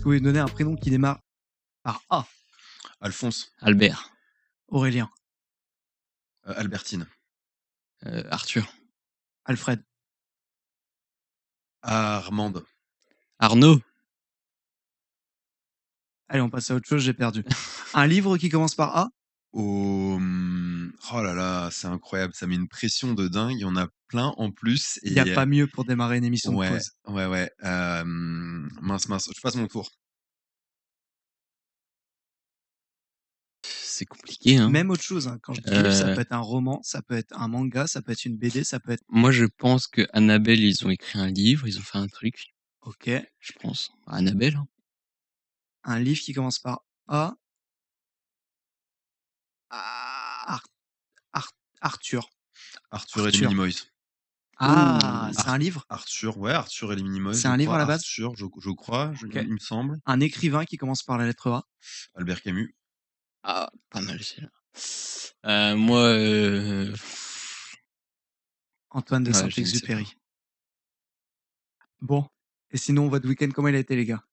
que vous pouvez me donner un prénom qui démarre par A? Alphonse. Albert. Aurélien. Albertine. Arthur. Alfred. Armande. Arnaud. Allez, on passe à autre chose, j'ai perdu. Un livre qui commence par A? Oh là là, c'est incroyable, ça met une pression de dingue, il y en a plein en plus Il y a et pas mieux pour démarrer une émission de ouais, pause. ouais, mince, je passe mon tour. C'est compliqué, hein. Même autre chose, hein, quand je dis livre, ça peut être un roman, ça peut être un manga, ça peut être une BD, ça peut être Moi, je pense que Annabelle, ils ont écrit un livre, ils ont fait un truc, OK. je pense. Annabelle, hein. Un livre qui commence par A. Ar Ar Arthur. Arthur et les Arthur. Minimoys. Ah, Ouh. c'est un livre? Arthur et les Minimoys, C'est je un livre crois. à la base? Arthur, je crois, OK. il me semble. Un écrivain qui commence par la lettre A? Albert Camus. Ah, pas mal celle-là. Moi, Antoine de ouais, je ne sais Saint-Exupéry. pas. Bon, et sinon votre week-end, comment il a été les gars?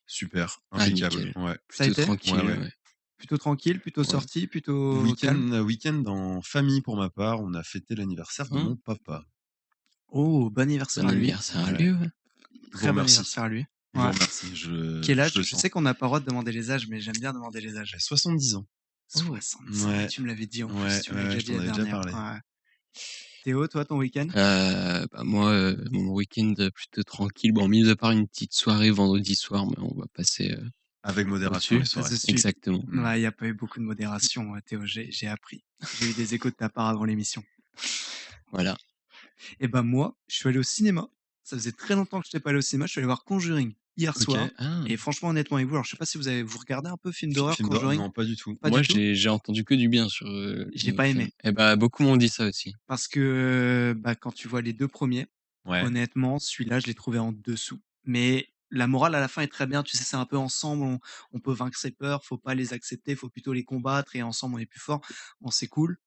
Super, Ah impeccable, nickel. ouais. Ça a Plutôt été? tranquille, Ouais. ouais. Plutôt tranquille, plutôt Ouais. sorti, plutôt calme? Week-end en famille pour ma part, on a fêté l'anniversaire de Mmh. mon papa. Oh, bon anniversaire Bon à lui. anniversaire à Ouais. lui, ouais. Je vous Très bon remercie. anniversaire à lui. Je vous Ouais. remercie, Quel âge? je le Je sens. sais qu'on n'a pas le droit de demander les âges, mais j'aime bien demander les âges. J'ai 70 ans. 70 ans, Ouais. tu me l'avais dit en plus, Ouais, tu me l'avais déjà je dit t'en la avais déjà dernière. parlé. Ouais. Théo, toi, ton week-end? Bah moi, mon week-end plutôt tranquille. Bon, mis à part une petite soirée vendredi soir, mais on va passer Avec modération au-dessus. les soirées. Dessus. Exactement. Ouais, il n'y a pas eu beaucoup de modération, Théo, j'ai appris. J'ai eu des échos de ta part avant l'émission. Voilà. Et ben moi, je suis allé au cinéma. Ça faisait très longtemps que je n'étais pas allé au cinéma. Je suis allé voir Conjuring hier Ok. soir. Ah. Et franchement, honnêtement avec vous, alors je sais pas si vous regardez un peu film d'horreur Conjuring? Non, pas du tout. Pas Moi, du tout? j'ai entendu que du bien sur J'ai le pas film. aimé. Et bah beaucoup m'ont dit ça aussi. Parce que bah, quand tu vois les deux premiers, Ouais. honnêtement, celui-là, je l'ai trouvé en dessous. Mais la morale à la fin est très bien. Tu sais, c'est un peu ensemble, on peut vaincre ses peurs, faut pas les accepter, faut plutôt les combattre et ensemble on est plus fort. Bon, c'est cool.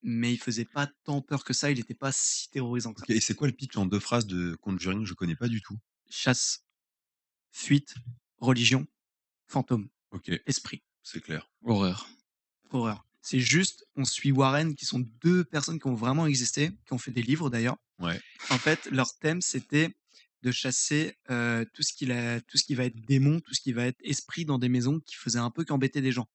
Mais il faisait pas tant peur que ça, il était pas si terrorisant que ça. Ok, et c'est quoi le pitch en 2 phrases de Conjuring? Je connais pas du tout. Chasse, fuite, religion, fantôme, Ok, esprit, c'est clair. Horreur. horreur. C'est juste, on suit Warren, qui sont deux personnes qui ont vraiment existé, qui ont fait des livres d'ailleurs. Ouais. En fait, leur thème, c'était de chasser tout ce qui va être démon, tout ce qui va être esprit dans des maisons qui faisaient un peu qu'embêter des gens.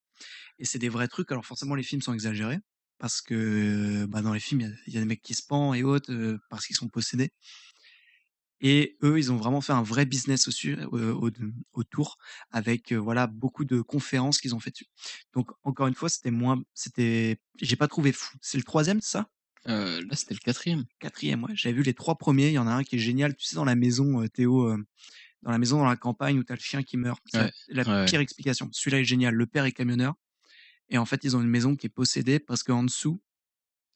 Et c'est des vrais trucs. Alors forcément, les films sont exagérés parce que bah, dans les films, il y a des mecs qui se pendent et autres parce qu'ils sont possédés. Et eux, ils ont vraiment fait un vrai business autour avec voilà beaucoup de conférences qu'ils ont fait dessus. Donc encore une fois, j'ai pas trouvé fou. C'est le troisième, c'est ça? Là, c'était le 4e. Quatrième, ouais. J'avais vu les trois premiers. Il y en a un qui est génial. Tu sais, dans la maison, Théo, dans la maison dans la campagne où t'as le chien qui meurt. C'est Ouais. la Ouais. pire explication. Celui-là est génial. Le père est camionneur. Et en fait, ils ont une maison qui est possédée parce qu'en dessous,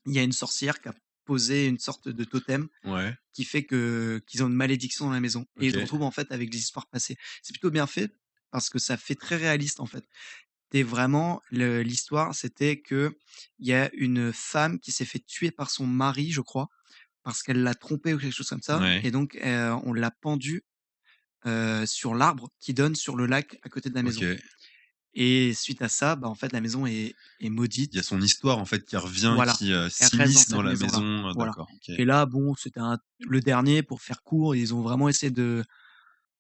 il y a une sorcière qui a posé une sorte de totem Ouais. qui fait qu'ils ont une malédiction dans la maison. Et ils se Ok. retrouvent en fait avec des histoires passées. C'est plutôt bien fait parce que ça fait très réaliste en fait. T'es vraiment l'histoire, c'était que il y a une femme qui s'est fait tuer par son mari, je crois, parce qu'elle l'a trompé ou quelque chose comme ça. Ouais. Et donc on l'a pendu sur l'arbre qui donne sur le lac à côté de la maison. Ok. Et suite à ça, bah en fait la maison est maudite. Il y a son histoire en fait qui revient, Voilà. qui Elle reste s'immisce dans dans cette la maison-là. maison. Voilà. D'accord. Ok. Et là, bon, c'était le dernier pour faire court. Ils ont vraiment essayé de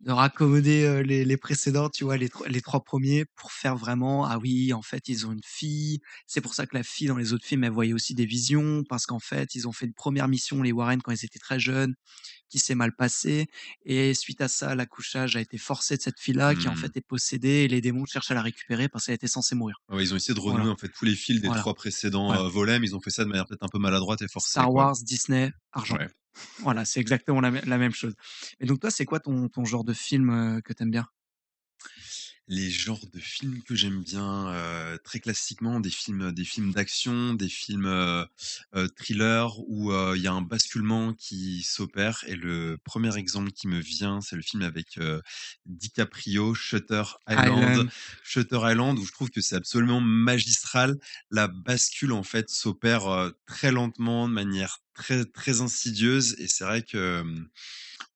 raccommoder les précédents, tu vois, les trois premiers pour faire vraiment, ah oui, en fait, ils ont une fille. C'est pour ça que la fille dans les autres films, elle voyait aussi des visions parce qu'en fait, ils ont fait une première mission, les Warren, quand ils étaient très jeunes, qui s'est mal passé. Et suite à ça, l'accouchage a été forcé de cette fille-là qui en Hmm. fait est possédée et les démons cherchent à la récupérer parce qu'elle était censée mourir. Ouais, ils ont essayé de renouer Voilà. en fait tous les fils des Voilà. 3 précédents Voilà. volets, mais ils ont fait ça de manière peut-être un peu maladroite et forcée, Star quoi. Wars, Disney, argent. Ouais. Voilà, c'est exactement la même chose. Et donc toi, c'est quoi ton genre de film que t'aimes bien? Les genres de films que j'aime bien, très classiquement, des films d'action, des films, thrillers où, il y a un basculement qui s'opère et le premier exemple qui me vient, c'est le film avec, DiCaprio, Island. Shutter Island, où je trouve que c'est absolument magistral. La bascule, en fait, s'opère, très lentement, de manière très, très insidieuse et c'est vrai que,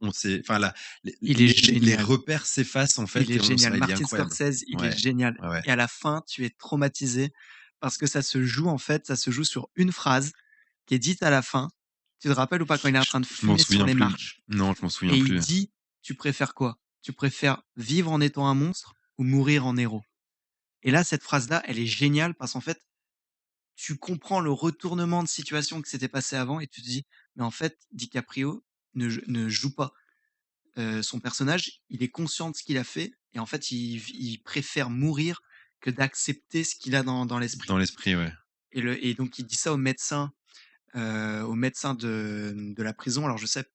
on s'est enfin la Il est les génial. repères s'effacent en Il fait est et on s génial. il est Martin incroyable. Scorsese, il est Ouais, génial ouais, ouais. et à la fin, tu es traumatisé parce que ça se joue, en fait, ça se joue sur une phrase qui est dite à la fin. Tu te rappelles ou pas quand il est en train de Je m'en fumer sur souviens les plus. marches Non, je m'en souviens et il plus. dit: «Tu préfères quoi? Tu préfères vivre en étant un monstre ou mourir en héros?» Et là, cette phrase-là, elle est géniale parce qu'en fait, tu comprends le retournement de situation qui s'était passé avant et tu te dis: «Mais en fait, DiCaprio ne joue pas». Son personnage, il est conscient de ce qu'il a fait et en fait, il préfère mourir que d'accepter ce qu'il a dans l'esprit Dans l'esprit, ouais. et donc il dit ça au médecin de la prison. Alors je sais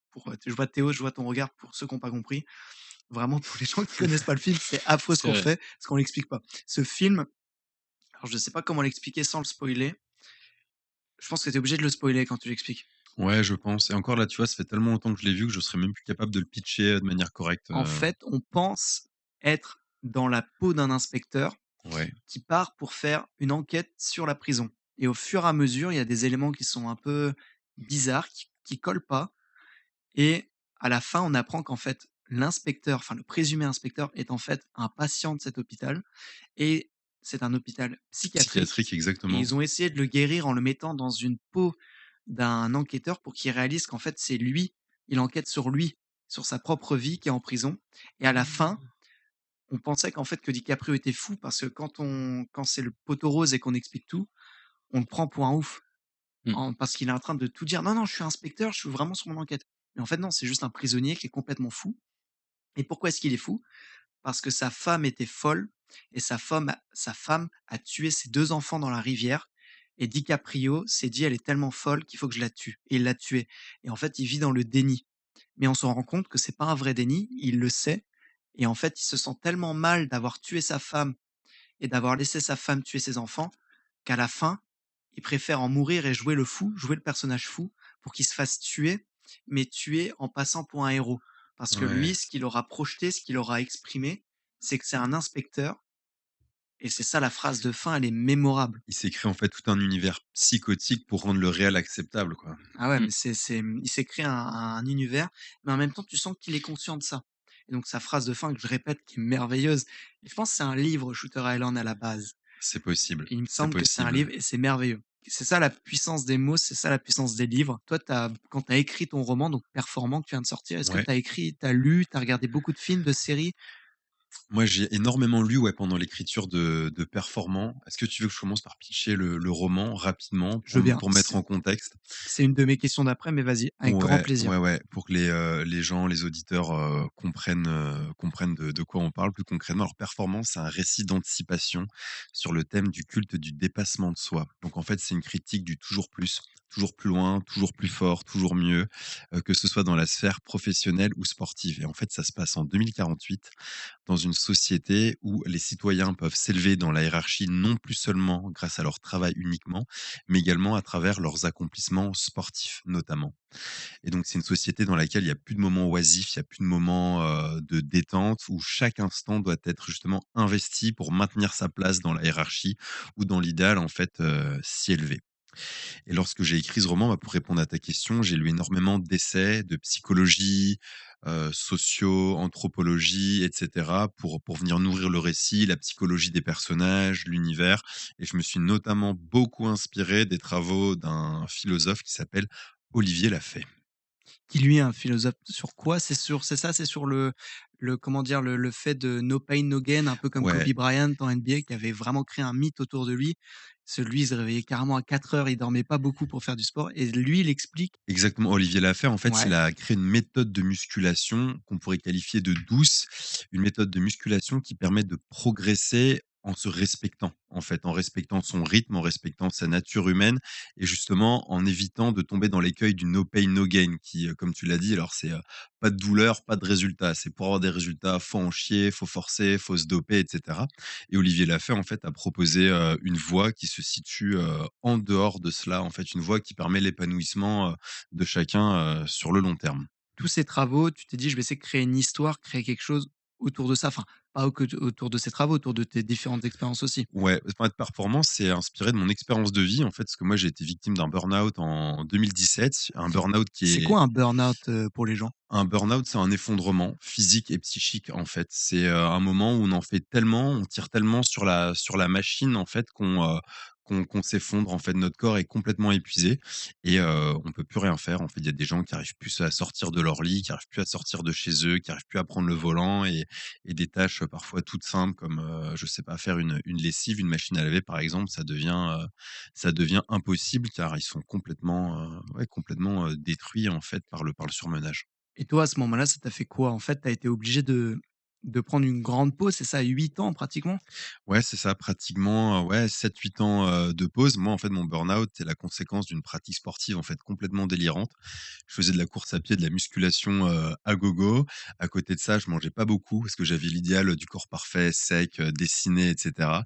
je vois Théo, je vois ton regard pour ceux qui ont pas compris. Vraiment pour les gens qui connaissent pas le film, c'est affreux ce C'est qu'on vrai. fait, parce qu'on l'explique pas. Ce film, alors je sais pas comment l'expliquer sans le spoiler. Je pense que tu es obligé de le spoiler quand tu l'expliques. Ouais, je pense et encore là, tu vois, ça fait tellement longtemps que je l'ai vu que je serais même plus capable de le pitcher, de manière correcte, En fait, on pense être dans la peau d'un inspecteur ouais. qui part pour faire une enquête sur la prison. Et au fur et à mesure, il y a des éléments qui sont un peu bizarres, qui collent pas. Et à la fin, on apprend qu'en fait, l'inspecteur, enfin le présumé inspecteur, est en fait un patient de cet hôpital. Et c'est un hôpital psychiatrique. Psychiatrique, Et exactement. ils ont essayé de le guérir en le mettant dans une peau d'un enquêteur pour qu'il réalise qu'en fait, c'est lui, il enquête sur lui, sur sa propre vie qui est en prison. Et à la fin, on pensait qu'en fait que DiCaprio était fou parce que quand c'est le poteau rose et qu'on explique tout, on le prend pour un ouf Mmh. parce qu'il est en train de tout dire. Non, non, je suis inspecteur, je suis vraiment sur mon enquête. Mais en fait, non, c'est juste un prisonnier qui est complètement fou. Et pourquoi est-ce qu'il est fou? Parce que sa femme était folle et sa femme a tué ses 2 enfants dans la rivière. Et DiCaprio s'est dit, elle est tellement folle qu'il faut que je la tue. Et il l'a tuée. Et en fait, il vit dans le déni. Mais on se rend compte que c'est pas un vrai déni, il le sait. Et en fait, il se sent tellement mal d'avoir tué sa femme et d'avoir laissé sa femme tuer ses enfants, qu'à la fin, il préfère en mourir et jouer le fou, jouer le personnage fou, pour qu'il se fasse tuer, mais tuer en passant pour un héros. Parce que Ouais. lui, ce qu'il aura projeté, ce qu'il aura exprimé, c'est que c'est un inspecteur, et c'est ça la phrase de fin, elle est mémorable. Il s'est créé en fait tout un univers psychotique pour rendre le réel acceptable, quoi. Ah ouais, Mmh. mais il s'est créé un univers, mais en même temps, tu sens qu'il est conscient de ça. Et donc sa phrase de fin que je répète, qui est merveilleuse, et je pense que c'est un livre, Shooter Island, à la base. C'est possible, Il me c'est semble que c'est un livre possible. et c'est merveilleux. C'est ça la puissance des mots, c'est ça la puissance des livres. Toi, quand tu as écrit ton roman, donc Performant, que tu viens de sortir, est-ce que Ouais. tu as écrit, tu as lu, tu as regardé beaucoup de films, de séries? Moi, j'ai énormément lu, ouais, pendant l'écriture de Performant. Est-ce que tu veux que je commence par pitcher le roman rapidement Je veux bien. pour mettre en contexte? C'est une de mes questions d'après, mais vas-y, avec grand Ouais, plaisir. ouais, ouais, pour que les gens, les auditeurs, comprennent de quoi on parle plus concrètement. Alors Performance, c'est un récit d'anticipation sur le thème du culte du dépassement de soi. Donc en fait, c'est une critique du toujours plus loin, toujours plus fort, toujours mieux, que ce soit dans la sphère professionnelle ou sportive et en fait, ça se passe en 2048 dans une société où les citoyens peuvent s'élever dans la hiérarchie non plus seulement grâce à leur travail uniquement, mais également à travers leurs accomplissements sportifs notamment. Et donc, c'est une société dans laquelle il y a plus de moments oisifs, il y a plus de moments, de détente où chaque instant doit être justement investi pour maintenir sa place dans la hiérarchie ou dans l'idéal, en fait, s'y élever. Et lorsque j'ai écrit ce roman, bah, pour répondre à ta question, j'ai lu énormément d'essais de psychologie, socio, anthropologie et cetera pour venir nourrir le récit, la psychologie des personnages, l'univers et je me suis notamment beaucoup inspiré des travaux d'un philosophe qui s'appelle Olivier Lafay. Qui lui est un philosophe sur quoi? C'est ça, c'est sur comment dire? Le fait de no pain, no gain, un peu comme Kobe Ouais, Bryant en NBA qui avait vraiment créé un mythe autour de lui. Lui, il se réveillait carrément à 4 heures, il dormait pas beaucoup pour faire du sport et lui, il explique exactement. Olivier Lafay, en fait, il ouais, a créé une méthode de musculation qu'on pourrait qualifier de douce, une méthode de musculation qui permet de progresser en se respectant, en fait, en respectant son rythme, en respectant sa nature humaine et justement en évitant de tomber dans l'écueil du no pain, no gain qui, comme tu l'as dit, alors c'est, pas de douleur, pas de résultat. C'est pour avoir des résultats, faut en chier, faut forcer, faut se doper et cetera et Olivier Lafay, en fait, a proposé, une voie qui se situe, en dehors de cela, en fait, une voie qui permet l'épanouissement, de chacun, sur le long terme. tous ces travaux, tu t'es dit: «Je vais essayer de créer une histoire, créer quelque chose autour de ça? Enfin, pas que autour de ces travaux, autour de tes différentes expériences aussi? Ouais, pour être performant, c'est inspiré de mon expérience de vie, en fait, parce que moi, j'ai été victime d'un burn-out en 2017, un burn-out qui C'est est quoi un burn-out, pour les gens? un burn-out, c'est un effondrement physique et psychique, en fait. C'est, un moment où on en fait tellement, on tire tellement sur la machine, en fait, qu'on s'effondre, en fait. Notre corps est complètement épuisé et on peut plus rien faire. En fait, il y a des gens qui arrivent plus à sortir de leur lit, qui arrivent plus à sortir de chez eux, qui arrivent plus à prendre le volant et des tâches, parfois toutes simples comme, je sais pas, faire une lessive, une machine à laver, par exemple, ça devient impossible car ils sont complètement, ouais, complètement, détruits, en fait, par le surmenage. Et toi, à ce moment-là, ça t'a fait quoi? En fait, tu as été obligé de prendre une grande pause, c'est ça? 8 ans pratiquement? Ouais, c'est ça, pratiquement, ouais, 7-8 ans, de pause. Moi, en fait, mon burn-out, c'est la conséquence d'une pratique sportive, en fait, complètement délirante. Je faisais de la course à pied, de la musculation, à gogo. À côté de ça, je mangeais pas beaucoup parce que j'avais l'idéal, du corps parfait, sec, dessiné et cetera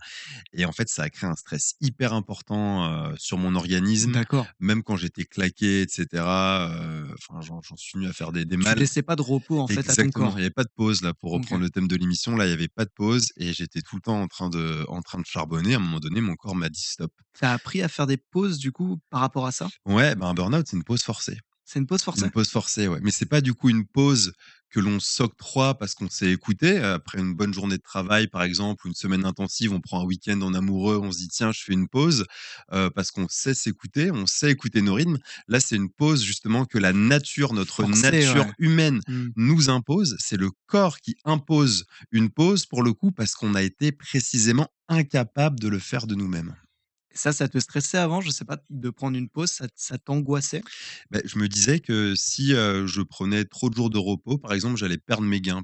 et en fait, ça a créé un stress hyper important, sur mon organisme. D'accord. Même quand j'étais claqué et cetera, enfin, j'en suis venu à faire des Tu mal. laissais pas de repos, en fait, à ton Exactement, il y corps? avait pas de pause là, pour OK. reprendre le thème de l'émission, là, il y avait pas de pause et j'étais tout le temps en train de charbonner. À un moment donné, mon corps m'a dit: «Stop». Tu as appris à faire des pauses, du coup, par rapport à ça? Ouais, bah, un burn-out, c'est une pause forcée. C'est une pause forcée? Une pause forcée, ouais, mais c'est pas du coup une pause que l'on s'octroie parce qu'on s'est écouté, après une bonne journée de travail, par exemple, ou une semaine intensive, on prend un week-end en amoureux, on se dit: «Tiens, je fais une pause», parce qu'on sait s'écouter, on sait écouter nos rythmes. Là, c'est une pause justement que la nature, notre Forcée, nature ouais. humaine Mmh. nous impose. C'est le corps qui impose une pause pour le coup, parce qu'on a été précisément incapable de le faire de nous-mêmes. Et ça te stressait avant, je sais pas, de prendre une pause, ça t'angoissait? Beh, je me disais que si, je prenais trop de jours de repos, par exemple, j'allais perdre mes gains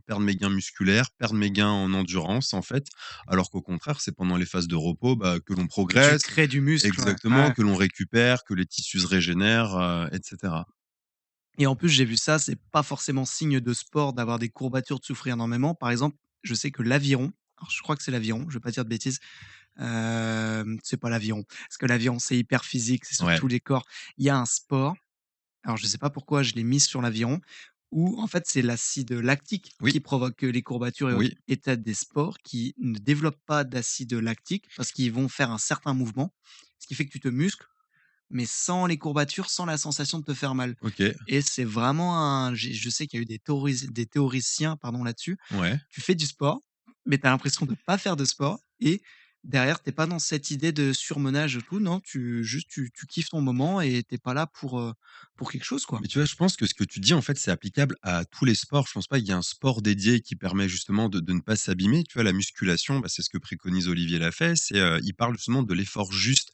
musculaires, perdre mes gains en endurance, en fait. Alors qu'au contraire, c'est pendant les phases de repos, bah, que l'on Que tu progresse crées du muscle, ouais. exactement, Ouais. que l'on récupère, que les tissus se régénèrent, et cetera. Et en plus, j'ai vu ça, c'est pas forcément signe de sport d'avoir des courbatures, de souffrir énormément. Par exemple, je sais que l'aviron, alors je crois que c'est l'aviron, je vais pas dire de bêtises, c'est pas l'aviron. Parce que l'aviron, c'est hyper physique, c'est sur Ouais. tous les corps. Il y a un sport, alors je sais pas pourquoi je l'ai mis sur l'aviron, où en fait, c'est l'acide lactique Oui, qui provoque, les courbatures et autres. oui. Et tu as des sports qui ne développent pas d'acide lactique parce qu'ils vont faire un certain mouvement, ce qui fait que tu te muscles, mais sans les courbatures, sans la sensation de te faire mal. OK. Et c'est vraiment un je sais qu'il y a eu des théoriciens, pardon, là-dessus. Ouais. Tu fais du sport, mais tu as l'impression de pas faire de sport et derrière, tu es pas dans cette idée de surmenage et tout, non, tu kiffes ton moment et tu es pas là pour quelque chose, quoi. Mais tu vois, je pense que ce que tu dis, en fait, c'est applicable à tous les sports. Je pense pas qu'il y ait un sport dédié qui permet justement de ne pas s'abîmer. Tu vois, la musculation, bah, c'est ce que préconise Olivier Lafay. C'est, il parle justement de l'effort juste.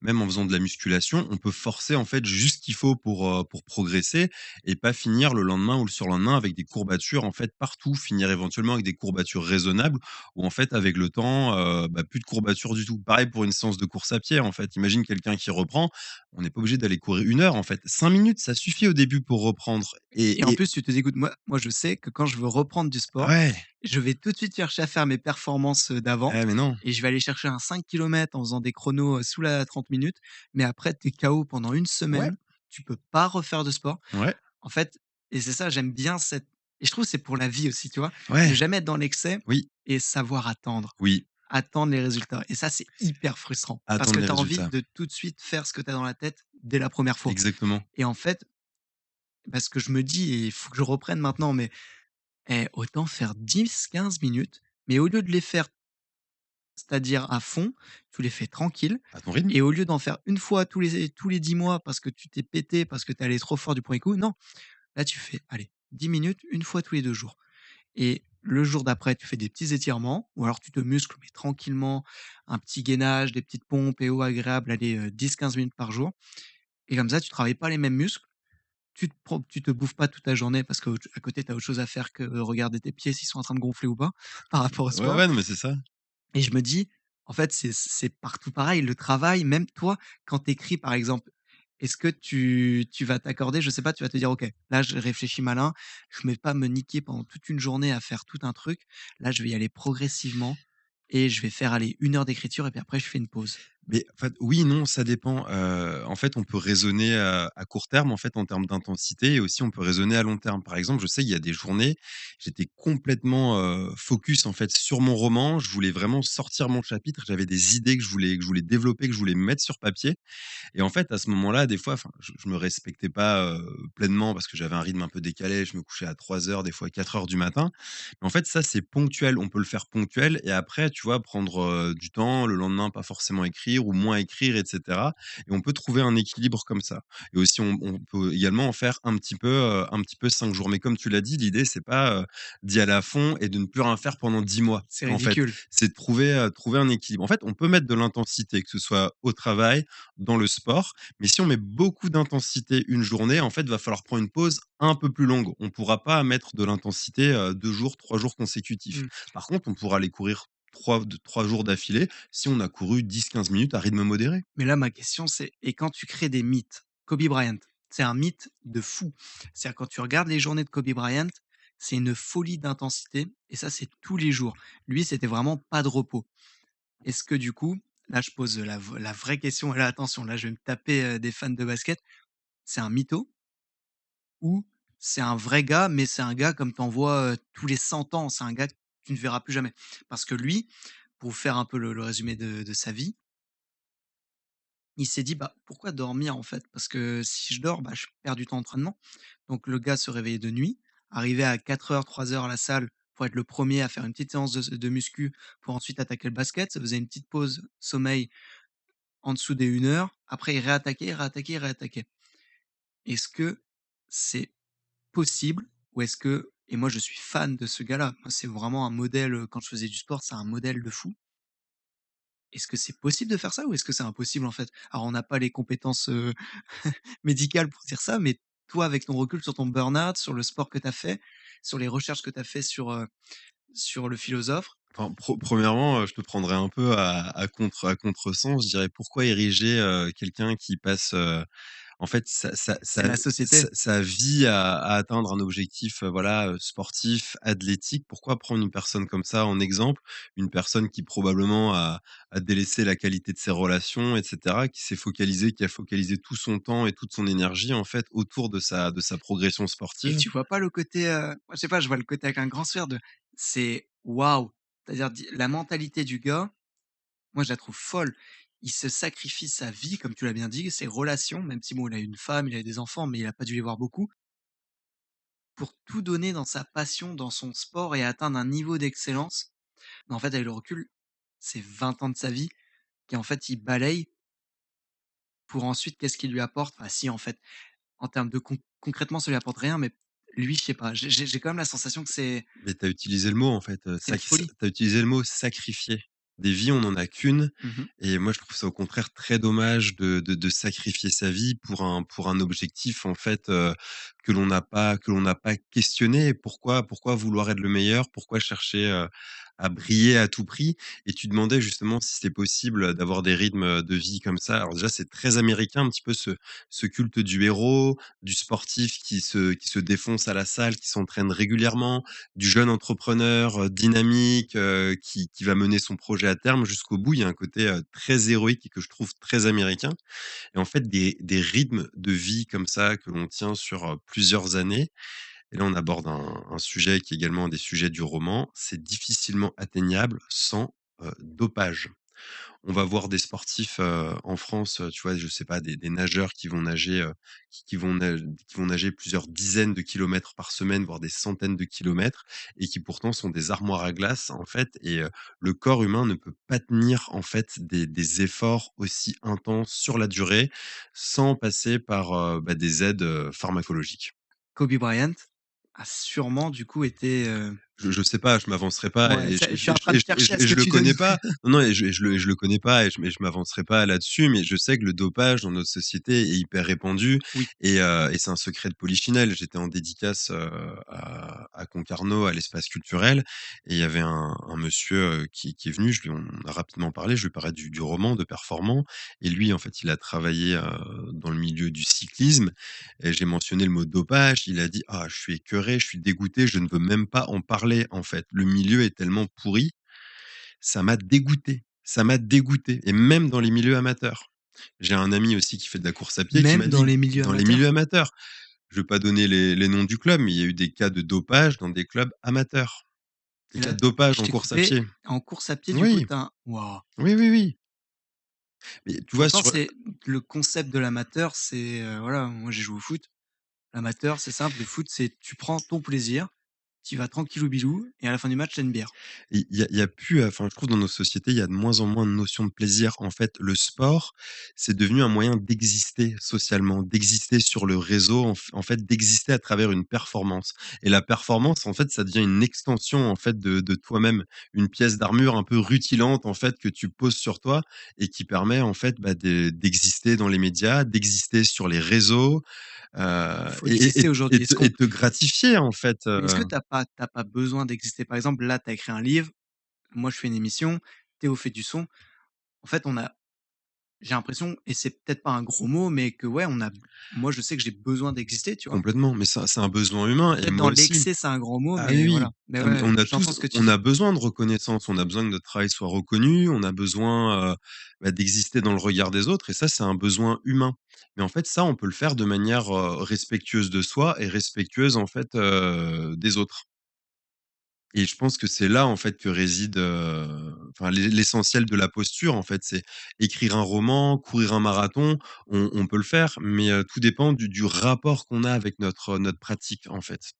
Même en faisant de la musculation, on peut forcer en fait juste ce qu'il faut pour progresser et pas finir le lendemain ou le surlendemain avec des courbatures en fait partout. Finir éventuellement avec des courbatures raisonnables ou en fait avec le temps, bah, plus de courbatures du tout. Pareil pour une séance de course à pied en fait. Imagine quelqu'un qui reprend, on n'est pas obligé d'aller courir 1 heure en fait. 5 minutes, ça suffit au début pour reprendre Et en et plus, tu te dégoûtes. Moi, je sais que quand je veux reprendre du sport, ouais, je vais tout de suite chercher à faire mes performances, d'avant mais non. et je vais aller chercher un 5 kilomètres en faisant des chronos, sous la 30 minutes. Mais après, tu es KO pendant une Ouais, semaine, tu peux pas refaire de sport. ouais, En fait et c'est ça, j'aime bien cette et je trouve que c'est pour la vie aussi, tu vois? Ne ouais, jamais être dans l'excès oui, et savoir attendre. oui, Attendre les résultats et ça, c'est hyper frustrant parce que attendre les tu as envie résultats. de tout de suite faire ce que tu as dans la tête dès la première fois Exactement. et en fait, bah, ce que je me dis et il faut que je reprenne maintenant, mais autant faire 10-15 minutes, mais au lieu de les faire, c'est-à-dire à fond, tu les fais tranquille À ton rythme. et au lieu d'en faire une fois tous les 10 mois parce que tu t'es pété, parce que tu es allé trop fort du premier coup, non, là tu fais, allez, 10 minutes, une fois tous les 2 jours et le jour d'après, tu fais des petits étirements ou alors tu te muscles, mais tranquillement, un petit gainage, des petites pompes et eau agréable, allez, 10-15 minutes par jour et comme ça, tu travailles pas les mêmes muscles, tu te bouffes pas toute la journée parce qu'à côté, tu as autre chose à faire que regarder tes pieds s'ils sont en train de gonfler ou pas par rapport au Ouais, sport ouais, non, mais c'est ça. et je me dis, en fait, c'est partout pareil. Le travail, même toi, quand tu écris, par exemple, est-ce que tu vas t'accorder, je sais pas, tu vas te dire: «OK, là, je réfléchis malin, je ne vais pas me niquer pendant toute une journée à faire tout un truc. Là, je vais y aller progressivement et je vais faire, allez, 1 heure d'écriture et puis après je fais une pause». Mais en fait, oui, non, ça dépend. En fait, on peut raisonner à court terme, en fait, en termes d'intensité et aussi on peut raisonner à long terme. Par exemple, je sais, il y a des journées, j'étais complètement, focus, en fait, sur mon roman. Je voulais vraiment sortir mon chapitre. J'avais des idées que je voulais développer, que je voulais mettre sur papier. Et en fait, à ce moment-là, des fois, enfin, je me respectais pas, pleinement parce que j'avais un rythme un peu décalé. Je me couchais à 3 heures, des fois 4 heures du matin. Mais en fait, ça, c'est ponctuel. On peut le faire ponctuel et après, tu vois, prendre, du temps, le lendemain, pas forcément écrire ou moins écrire et cetera et on peut trouver un équilibre comme ça et aussi on peut également en faire un petit peu 5 jours. Mais comme tu l'as dit, l'idée, c'est pas, d'y aller à fond et de ne plus rien faire pendant 10 mois, C'est en fait. ridicule. C'est de trouver un équilibre. En fait, on peut mettre de l'intensité, que ce soit au travail, dans le sport. Mais si on met beaucoup d'intensité une journée, en fait, va falloir prendre une pause un peu plus longue. On pourra pas mettre de l'intensité, 2 jours, 3 jours consécutifs. Mmh. Par contre, on pourra aller courir 3 jours d'affilée si on a couru 10-15 minutes à rythme modéré. Mais là, ma question, c'est et quand tu crées des mythes? Kobe Bryant, c'est un mythe de fou. C'est-à-dire quand tu regardes les journées de Kobe Bryant, c'est une folie d'intensité et ça, c'est tous les jours. Lui, c'était vraiment pas de repos. Est-ce que du coup, là, je pose la vraie question et là, attention, là, je vais me taper, des fans de basket. C'est un mytho ou c'est un vrai gars, mais c'est un gars comme tu en vois, tous les 100 ans? C'est un gars que tu ne verras plus jamais? Parce que lui, pour vous faire un peu le résumé de sa vie, il s'est dit: «Bah, pourquoi dormir, en fait? Parce que si je dors, bah, je perds du temps d'entraînement». Donc le gars se réveillait de nuit, arrivait à 4 heures, 3 heures à la salle pour être le premier à faire une petite séance de muscu pour ensuite attaquer le basket. Ça faisait une petite pause sommeil en dessous des 1 heure. Après, il réattaquait, il réattaquait, il réattaquait. Est-ce que c'est possible ou est-ce que et moi je suis fan de ce gars-là, moi c'est vraiment un modèle, quand je faisais du sport, c'est un modèle de fou. Est-ce que c'est possible de faire ça ou est-ce que c'est impossible en fait? Alors on n'a pas les compétences, médicales pour dire ça, mais toi avec ton recul sur ton burn-out, sur le sport que tu as fait, sur les recherches que tu as fait sur le philosophe, Enfin, premièrement, je te prendrais un peu à contresens. Je dirais: «Pourquoi ériger, quelqu'un qui passe, en fait, c'est la société. sa vie à atteindre un objectif, voilà, sportif, athlétique. Pourquoi prendre une personne comme ça en exemple? Une personne qui probablement a délaissé la qualité de ses relations et cetera, qui a focalisé tout son temps et toute son énergie, en fait, autour de sa progression Et sportive. tu vois pas le côté, moi je sais pas, je vois le côté avec un grand sourire de c'est waouh! C'est-à-dire la mentalité du gars, moi, je la trouve folle. Il se sacrifie sa vie, comme tu l'as bien dit, ses relations, même si bon, il a une femme, il a des enfants, mais il a pas dû les voir beaucoup, pour tout donner dans sa passion, dans son sport et atteindre un niveau d'excellence. Mais en fait, avec le recul, c'est 20 ans de sa vie qu'en fait, il balaye pour ensuite, qu'est-ce qu'il lui apporte? Enfin, si, en fait, en termes de concrètement, ça lui apporte rien, mais lui, je sais pas, j'ai quand même la sensation que Mais tu as utilisé le mot en fait, c'est une folie. tu as utilisé le mot «sacrifier». Des vies, on n'en a qu'une Mmh. et moi je trouve ça au contraire très dommage de sacrifier sa vie pour un objectif en fait, que l'on n'a pas questionné. Pourquoi vouloir être le meilleur? Pourquoi chercher, à briller à tout prix? Et tu demandais justement si c'est possible, d'avoir des rythmes, de vie comme ça. Alors déjà, c'est très américain un petit peu ce culte du héros, du sportif qui se défonce à la salle, qui s'entraîne régulièrement, du jeune entrepreneur, dynamique, qui va mener son projet à terme jusqu'au bout. Il y a un côté, très héroïque et que je trouve très américain et en fait des rythmes de vie comme ça que l'on tient sur, plusieurs années et là on aborde un sujet qui est également un des sujets du roman, c'est difficilement atteignable sans, dopage. On va voir des sportifs, en France, tu vois, je sais pas, des nageurs qui vont nager, qui vont nager plusieurs dizaines de kilomètres par semaine, voire des centaines de kilomètres et qui pourtant sont des armoires à glace, en fait et le corps humain ne peut pas tenir, en fait, des efforts aussi intenses sur la durée, sans passer par, des aides, pharmacologiques. Kobe Bryant a sûrement, du coup, été, Je sais pas, je m'avancerai pas ouais, et ça je suis en train de chercher à ce je que le tu donnes. connais pas. Non, non et je le connais pas et je m'avancerai pas là-dessus, mais je sais que le dopage dans notre société est hyper répandu Oui. et c'est un secret de polichinelle. J'étais en dédicace, à Concarneau, à l'espace culturel et il y avait un monsieur, qui est venu, on a rapidement parlé, je lui ai parlé du roman de Performant et lui, en fait, il a travaillé, dans le milieu du cyclisme et j'ai mentionné le mot dopage, il a dit: «Ah, je suis écœuré, je suis dégoûté, je ne veux même pas en parler, en fait. Le milieu est tellement pourri, ça m'a dégoûté». ça m'a dégoûté et même dans les milieux amateurs. J'ai un ami aussi qui fait de la course à pied qui Même m'a dans dit les milieux dans les amateurs? milieux amateurs, je veux pas donner les noms du club, mais il y a eu des cas de dopage dans des clubs amateurs. Des Et cas là, de dopage je en t'ai course à coupé, pied. en course à pied, du coup, Oui, tu as waouh! oui, oui, oui. Mais tu vois Pourtant, sur c'est le concept de l'amateur, c'est, voilà, moi j'ai joué au foot. L'amateur, c'est simple, le foot, c'est tu prends ton plaisir, tu y vas tranquillou bilou et à la fin du match, tu une bière. il y a plus, enfin, je trouve dans nos sociétés, il y a de moins en moins de notion de plaisir. En fait, le sport, c'est devenu un moyen d'exister socialement, d'exister sur le réseau, en fait, d'exister à travers une performance et la performance, en fait, ça devient une extension, en fait, de toi-même. Une pièce d'armure un peu rutilante, en fait, que tu poses sur toi et qui permet, en fait, bah, d'exister dans les médias, d'exister sur les réseaux, Il faut et exister aujourd'hui. et te gratifier, en fait, Mais est-ce que t'as pas besoin d'exister? Par exemple, là, tu as écrit un livre, moi je fais une émission, Théo fait du son. En fait, j'ai l'impression, et c'est peut-être pas un gros mot, mais que ouais, moi je sais que j'ai besoin d'exister, tu vois? complètement, mais ça, c'est un besoin humain et Peut-être moi dans aussi. l'excès, c'est un grand mot, Ah oui, mais voilà. oui. Mais Ah mais ouais, on a j'entends tous ce que tu on a dis. besoin de reconnaissance, on a besoin que notre travail soit reconnu, on a besoin, bah, d'exister dans le regard des autres et ça, c'est un besoin humain. Mais en fait, ça, on peut le faire de manière, respectueuse de soi et respectueuse, en fait, des autres. Et je pense que c'est là, en fait, que réside, enfin l'essentiel de la posture, en fait. C'est écrire un roman, courir un marathon, on peut le faire, mais tout dépend du rapport qu'on a avec notre pratique, en fait.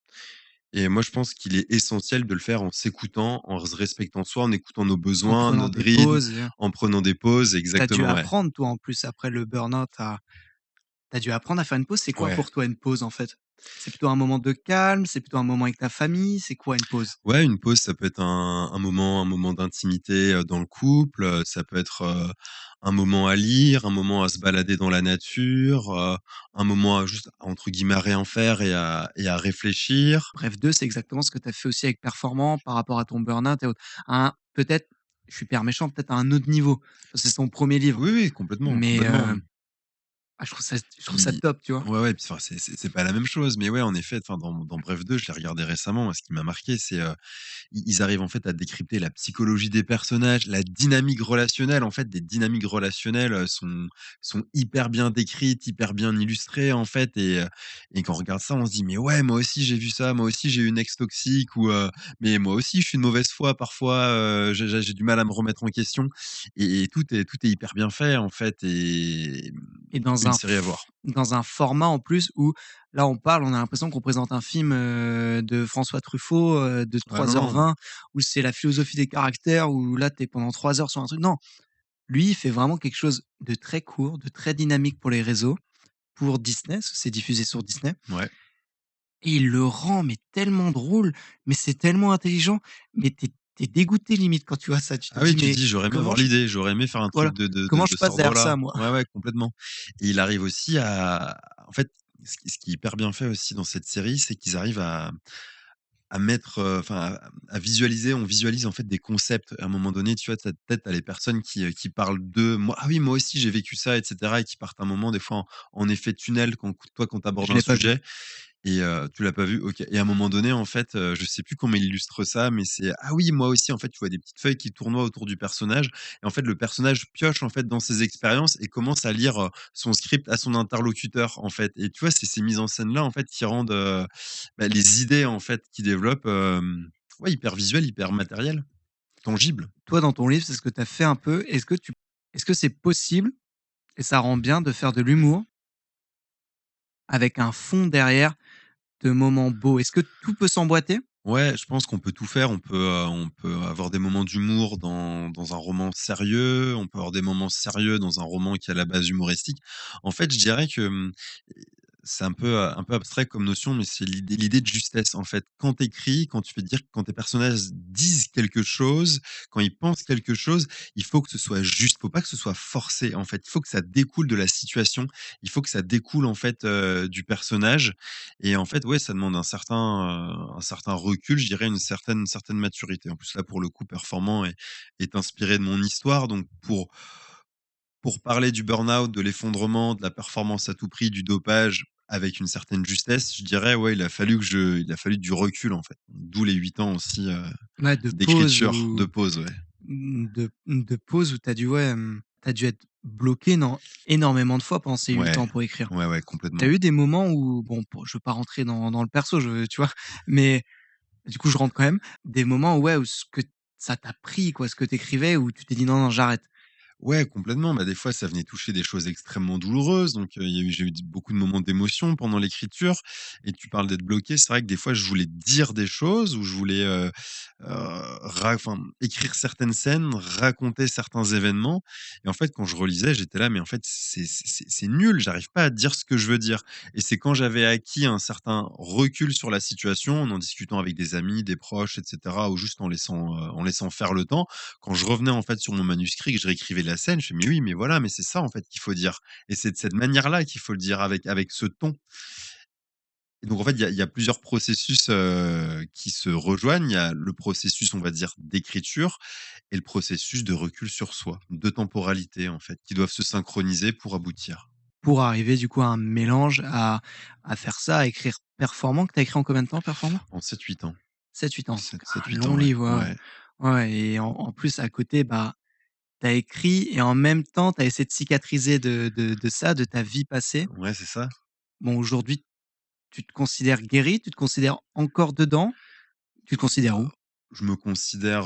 Et moi, je pense qu'il est essentiel de le faire en s'écoutant, en se respectant soi, en écoutant nos En besoins, prenant notre des rythme, pauses, en prenant des pauses, tu dû exactement, ouais. apprendre toi en plus après le burn-out à dû apprendre à faire une pause. C'est quoi Ouais. pour toi une pause en fait? C'est plutôt un moment de calme? C'est plutôt un moment avec ta famille? C'est quoi une pause? Ouais, une pause, ça peut être un moment d'intimité, dans le couple, ça peut être, un moment à lire, un moment à se balader dans la nature, un moment à juste, entre guillemets, «à rien faire» et à réfléchir. Bref 2, c'est exactement ce que tu as fait aussi avec Performant par rapport à ton burn-out et autres. Peut-être, je suis hyper méchant, peut-être à un autre niveau, parce que c'est ton premier livre. Oui, oui, complètement, Mais, complètement. je trouve ça Puis top, tu vois? ouais, ouais, puis enfin, c'est pas la même chose, mais ouais, en effet, enfin, dans Bref 2, je l'ai regardé récemment, moi, ce qui m'a marqué, c'est, ils arrivent en fait à décrypter la psychologie des personnages, la dynamique relationnelle. En fait, des dynamiques relationnelles sont hyper bien décrites, hyper bien illustrées en fait. Et quand on regarde ça, on se dit mais ouais, moi aussi j'ai vu ça, moi aussi j'ai eu une ex toxique ou mais moi aussi je suis une mauvaise foi parfois. J'ai du mal à me remettre en question. Et tout est hyper bien fait en fait. Et Et une série à voir. dans un format en plus où là on a l'impression qu'on présente un film, de François Truffaut, de Ah trois non heures non. 20 où c'est la philosophie des caractères, où là tu es pendant 3 heures sur un truc. Non, lui il fait vraiment quelque chose de très court, de très dynamique pour les réseaux, pour Disney, parce que c'est diffusé sur Disney, Ouais. et il le rend mais tellement drôle, mais c'est tellement intelligent, mais tu es dégoûté limite quand tu vois ça. Tu te Ah oui, dis: tu te «Mais dis: «J'aurais aimé comment avoir je l'idée, j'aurais aimé faire un voilà, truc de de de comment je de cet passe derrière ordre-là». ça moi?» Ouais, ouais, complètement. Et il arrive aussi à en fait, ce qui est hyper bien fait aussi dans cette série, c'est qu'ils arrivent à mettre, enfin, à visualiser. On visualise, en fait, des concepts. À un moment donné, tu vois, tu peut-être tu les personnes qui parlent d'eux. Moi «Ah oui, moi aussi j'ai vécu ça» et cetera et qui partent un moment, des fois, en effet tunnel quand tu abordes Je un l'ai pas vu. sujet. Et tu l'as pas vu? OK. Et à un moment donné, en fait, je sais plus comment il illustre ça, mais c'est: «Ah oui, moi aussi», en fait, tu vois des petites feuilles qui tournoient autour du personnage et en fait, le personnage pioche, en fait, dans ses expériences et commence à lire, son script à son interlocuteur, en fait. Et tu vois, c'est ces mises en scène-là, en fait, qui rendent, bah, les idées, en fait, qu'il développe, ouais, hyper visuelles, hyper matérielles, tangibles. Toi, dans ton livre, c'est ce que tu as fait un peu. Est-ce que c'est possible et ça rend bien de faire de l'humour avec un fond derrière de moments beaux? Est-ce que tout peut s'emboîter? Ouais, je pense qu'on peut tout faire. On peut avoir des moments d'humour dans un roman sérieux, on peut avoir des moments sérieux dans un roman qui est à la base humoristique. En fait, je dirais que, c'est un peu abstrait comme notion, mais c'est l'idée de justesse, en fait. Quand tu écris, quand tu fais dire quand tes personnages disent quelque chose, quand ils pensent quelque chose, il faut que ce soit juste. Il faut pas que ce soit forcé, en fait. Il faut que ça découle de la situation. Il faut que ça découle, en fait, du personnage. Et en fait, ouais, ça demande un certain recul, je dirais une certaine maturité. En plus, là, pour le coup, Performant est inspiré de mon histoire. Donc pour parler du burn-out, de l'effondrement, de la performance à tout prix, du dopage, avec une certaine justesse, je dirais, ouais, il a fallu du recul, en fait. D'où les 8 ans aussi, Ouais, de pause d'écriture, de ou pause, ouais. de pauses où tu as dû, ouais, tu dû être bloqué énormément de fois pendant ces 8 Ouais, ans pour écrire. ouais, Tu as complètement. eu des moments où, bon, je veux pas rentrer dans le perso, tu vois? Mais du coup, je rentre quand même. Des moments où, ouais, où ce que ça t'a pris, quoi, ce que tu écrivais, où tu t'es dit: «Non, non, j'arrête». Ouais, complètement. Bah, des fois, ça venait toucher des choses extrêmement douloureuses. Donc, j'ai eu beaucoup de moments d'émotion pendant l'écriture. Et tu parles d'être bloqué. C'est vrai que des fois, je voulais dire des choses ou je voulais écrire certaines scènes, raconter certains événements. Et en fait, quand je relisais, j'étais là, mais en fait, c'est nul. J'arrive pas à dire ce que je veux dire. Et c'est quand j'avais acquis un certain recul sur la situation, en discutant avec des amis, des proches, etc., ou juste en laissant faire le temps, quand je revenais en fait sur mon manuscrit, que je réécrivais la scène, je fais: «Mais oui, mais voilà, mais c'est ça en fait qu'il faut dire et c'est de cette manière-là qu'il faut le dire avec ce ton». Et donc en fait, il y a plusieurs processus, qui se rejoignent. Il y a le processus, on va dire, d'écriture et le processus de recul sur soi. 2 temporalités en fait, qui doivent se synchroniser pour aboutir. Pour arriver du coup à un mélange, à faire ça, à écrire Performant, que tu as écrit en combien de temps Performant? En 7-8 ans. 7-8 ans, donc 7-7-8 un long ans, ouais. livre, ouais, Ouais. ouais. Ouais et en plus à côté, bah, tu as écrit et en même temps, tu as essayé de cicatriser de ça, de ta vie passée. Ouais, c'est ça. Bon aujourd'hui, tu te considères guéri? Tu te considères encore dedans? Tu te considères où? Je me considère,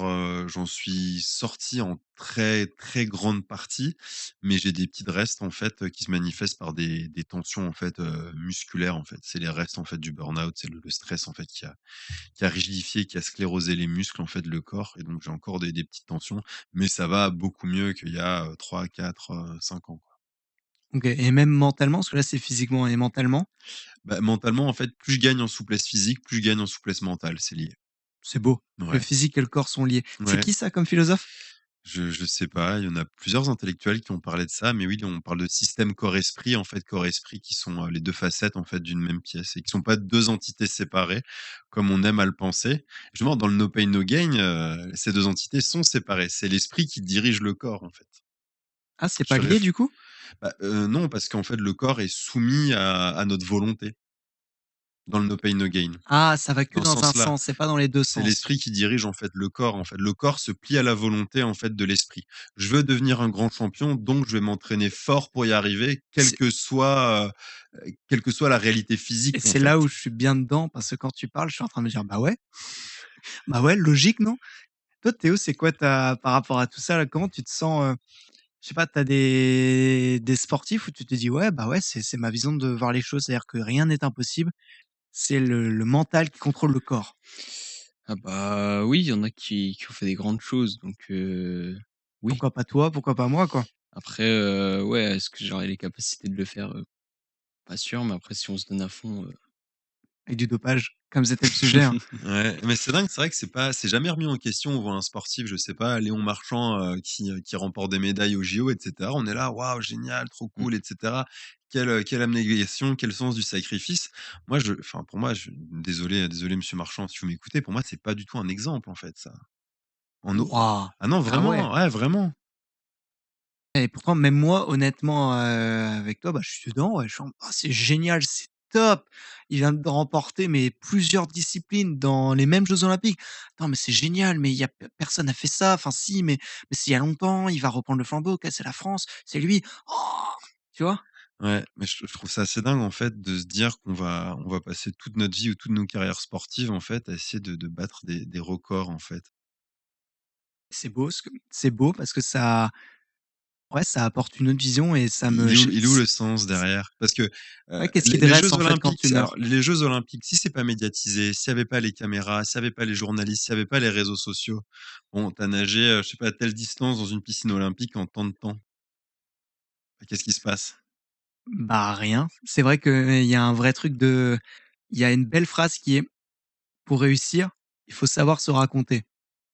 j'en suis sorti en très, très grande partie, mais j'ai des petites restes, en fait, qui se manifestent par des tensions, en fait, musculaires, en fait. C'est les restes, en fait, du burn-out, c'est le stress, en fait, qui a rigidifié, qui a sclérosé les muscles, en fait, le corps et donc j'ai encore des petites tensions, mais ça va beaucoup mieux qu'il y a, 3-4, 5 ans, quoi. OK et même mentalement? Parce que là, c'est physiquement et mentalement? Bah, mentalement, en fait, plus je gagne en souplesse physique, plus je gagne en souplesse mentale, c'est lié. C'est beau. Le Ouais, physique et le corps sont liés. C'est ouais. qui ça comme philosophe? Je sais pas, il y en a plusieurs intellectuels qui ont parlé de ça, mais oui, on parle de système corps-esprit, en fait, corps-esprit qui sont, les 2 facettes, en fait, d'une même pièce et qui sont pas 2 entités séparées comme on aime à le penser. Justement, dans le No Pain No Gain, ces 2 entités sont séparées. C'est l'esprit qui dirige le corps, en fait. Ah, c'est pas Je lié réf du coup? Bah, non, parce qu'en fait, le corps est soumis à notre volonté dans le No Pain No Gain. Ah, ça va que Dans ce dans un sens-là. sens, c'est pas dans les 2 C'est sens. l'esprit qui dirige en fait le corps, en fait. Le corps se plie à la volonté en fait de l'esprit. Je veux devenir un grand champion, donc je vais m'entraîner fort pour y arriver, C'est quelle que soit la réalité et physique en c'est fait. là où je suis bien dedans parce que quand tu parles, je suis en train de me dire: bah ouais, logique, non?» Toi, Théo, c'est quoi ta par rapport à tout ça là, comment tu te sens, je sais pas, tu as des sportifs où tu te dis: «Ouais, bah ouais, c'est ma vision de voir les choses», c'est-à-dire que rien n'est impossible, c'est le mental qui contrôle le corps. Ah bah, oui, il y en a qui ont fait des grandes choses donc oui. Pourquoi pas toi? Pourquoi pas moi, quoi? Après, ouais, est-ce que j'aurais les capacités de le faire? Pas sûr, mais après si on se donne à fond, Avec du dopage, comme c'était le sujet, hein. Ouais, mais c'est dingue, c'est vrai que c'est jamais remis en question. On voit un sportif, je sais pas, Léon Marchand, qui remporte des médailles aux JO et cetera. On est là: «Waouh, génial, trop mmh, cool et cetera». Quelle abnégation, quel sens du sacrifice. Pour moi, désolé monsieur Marchand si vous m'écoutez, pour moi, c'est pas du tout un exemple en fait ça. En au Waouh! Ah non, Ah ouais! vraiment, ouais, vraiment. Et pourtant, même moi, honnêtement, avec toi, bah, je suis dedans, ouais, je suis en: «Ah, c'est génial, c'est top! Il vient de remporter, mais plusieurs disciplines dans les mêmes jeux olympiques. Attends, mais c'est génial, mais il y a personne n'a fait ça. Enfin si, mais c'est il y a longtemps, il va reprendre le flambeau. OK, c'est la France, c'est lui. Oh!» Tu vois? Ouais, mais je trouve ça assez dingue en fait de se dire qu'on va passer toute notre vie ou toutes nos carrières sportives en fait à essayer de battre des records en fait. C'est beau parce que ça ouais, ça apporte une autre vision et ça me je Il est où le sens derrière? Parce que, ouais, qu'est-ce qui te les reste, jeux en fait, quand olympiques, tu alors meurs? les jeux olympiques, si c'est pas médiatisé, s'il y avait pas les caméras, s'il y avait pas les journalistes, s'il y avait pas les réseaux sociaux, bon, tu as nagé, je sais pas, à telle distance dans une piscine olympique en tant de temps. Qu'est-ce qui se passe? Bah, rien. C'est vrai qu'il y a un vrai truc de il y a une belle phrase qui est: «Pour réussir, il faut savoir se raconter».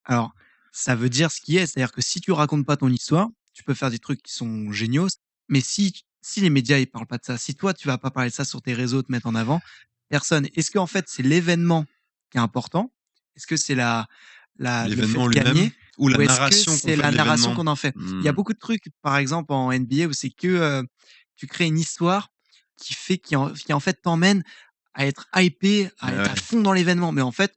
Alors, ça veut dire ce qui est, c'est-à-dire que si tu racontes pas ton histoire, tu peux faire des trucs qui sont géniaux, mais si les médias, ils parlent pas de ça, si toi, tu vas pas parler de ça sur tes réseaux, te mettre en avant, personne. Est-ce qu'en fait, c'est l'événement qui est important? Est-ce que c'est le fait L'événement de lui-même gagner? ou la Ou est-ce que narration qu'on c'est fait de la narration l'événement? qu'on en fait? Il y a Mmh. beaucoup de trucs, par exemple, en NBA où c'est que, tu crées une histoire qui en fait t'emmène à être hypé, à Ouais, être à ouais. fond dans l'événement. Mais en fait,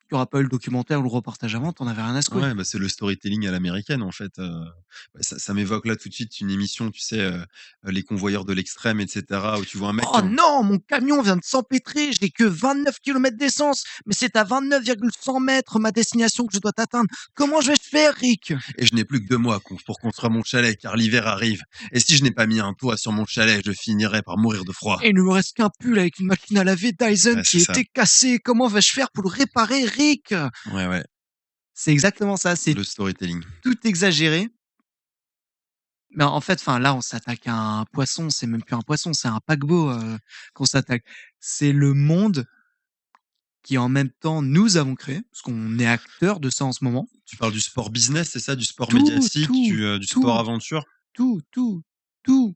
Tu auras pas eu le documentaire ou le reportage avant, tu en avais rien à secouer. Ouais, bah, c'est le storytelling à l'américaine, en fait, bah, ça m'évoque là tout de suite une émission, tu sais, Les Convoyeurs de l'extrême et cetera, où tu vois un mec qui «Oh est en non, mon camion vient de s'empêtrer, j'ai que 29 kilomètres d'essence, mais c'est à 29,100 mètres ma destination que je dois atteindre. Comment je vais faire, Rick?» «Et je n'ai plus que 2 mois pour construire mon chalet, car l'hiver arrive. Et si je n'ai pas mis un toit sur mon chalet, je finirai par mourir de froid». «Et il ne me reste qu'un pull avec une machine à laver Dyson Ouais, c'est qui ça. était cassée. Comment vais-je faire pour le réparer, Rick?» Ouais, ouais, C'est exactement ça, c'est le storytelling. tout exagéré. Mais en fait, enfin là, on s'attaque à un poisson, c'est même plus un poisson, c'est un paquebot, qu'on s'attaque. C'est le monde qui en même temps nous avons créé, parce qu'on est acteur de ça en ce moment. Tu parles du sport business, c'est ça? Du sport Tout, médiatique, tout, du sport tout, aventure? tout, tout, tout,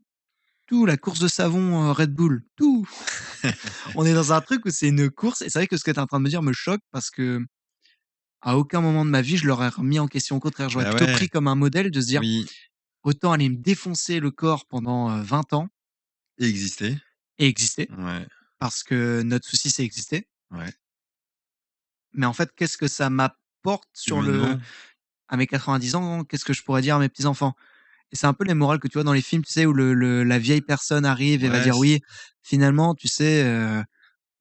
tout, la course de savon, Red Bull, tout. On est dans un truc où c'est une course et c'est vrai que ce que tu es en train de me dire me choque parce que à aucun moment de ma vie je l'aurais remis en question. Au contraire, j'aurais Bah, plutôt ouais, pris comme un modèle de se dire: oui, «Autant aller me défoncer le corps pendant, 20 ans et exister. et exister», Ouais, parce que notre souci, c'est exister. ouais. Mais en fait, qu'est-ce que ça m'apporte sur le Humainement, à mes 90 ans? Qu'est-ce que je pourrais dire à mes petits-enfants? Et c'est un peu les morales que tu vois dans les films, tu sais, où le la vieille personne arrive et va ouais, dire: «Oui, finalement, tu sais,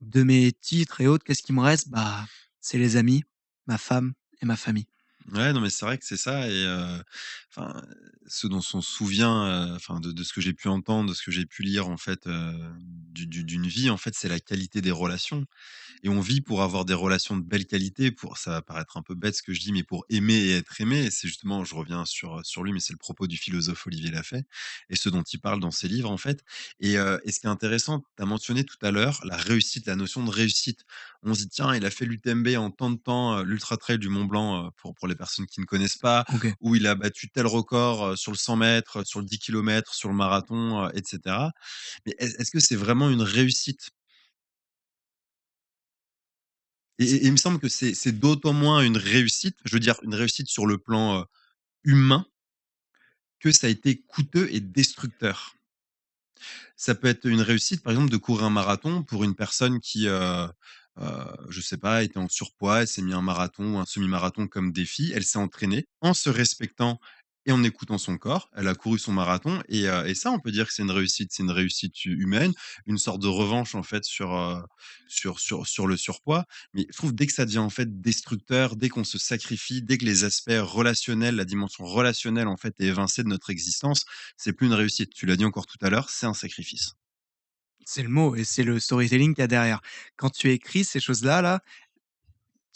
de mes titres et autres, qu'est-ce qui me reste? Bah, c'est les amis, ma femme et ma famille». ouais, non, mais c'est vrai que c'est ça et enfin, ce dont on se souvient, enfin, de ce que j'ai pu entendre, de ce que j'ai pu lire, en fait, d'une vie, en fait, c'est la qualité des relations. Et on vit pour avoir des relations de belle qualité, pour ça va paraître un peu bête ce que je dis, mais pour aimer et être aimé. Et c'est justement, je reviens sur lui, mais c'est le propos du philosophe Olivier Lafay et ce dont il parle dans ses livres, en fait. Et ce qui est intéressant, tu as mentionné tout à l'heure la réussite, la notion de réussite. On se dit: «Tiens, il a fait l'UTMB en tant de temps, l'Ultra Trail du Mont Blanc», pour les personnes qui ne connaissent pas, OK. ou il a battu tel record, sur le 100 mètres, sur le 10 kilomètres, sur le marathon, et cetera. Mais est-ce que c'est vraiment une réussite? Et il me semble que c'est d'autant moins une réussite, je veux dire une réussite sur le plan, humain, que ça a été coûteux et destructeur. Ça peut être une réussite, par exemple, de courir un marathon pour une personne qui, je sais pas, était en surpoids, elle s'est mis un marathon ou un semi-marathon comme défi. Elle s'est entraînée en se respectant et en écoutant son corps. Elle a couru son marathon et ça, on peut dire que c'est une réussite. C'est une réussite humaine, une sorte de revanche, en fait, sur le surpoids. Mais je trouve dès que ça devient, en fait, destructeur, dès qu'on se sacrifie, dès que les aspects relationnels, la dimension relationnelle, en fait, est évincée de notre existence, c'est plus une réussite. Tu l'as dit encore tout à l'heure, c'est un sacrifice. C'est le mot et c'est le storytelling qu'il y a derrière. Quand tu écris ces choses-là, là,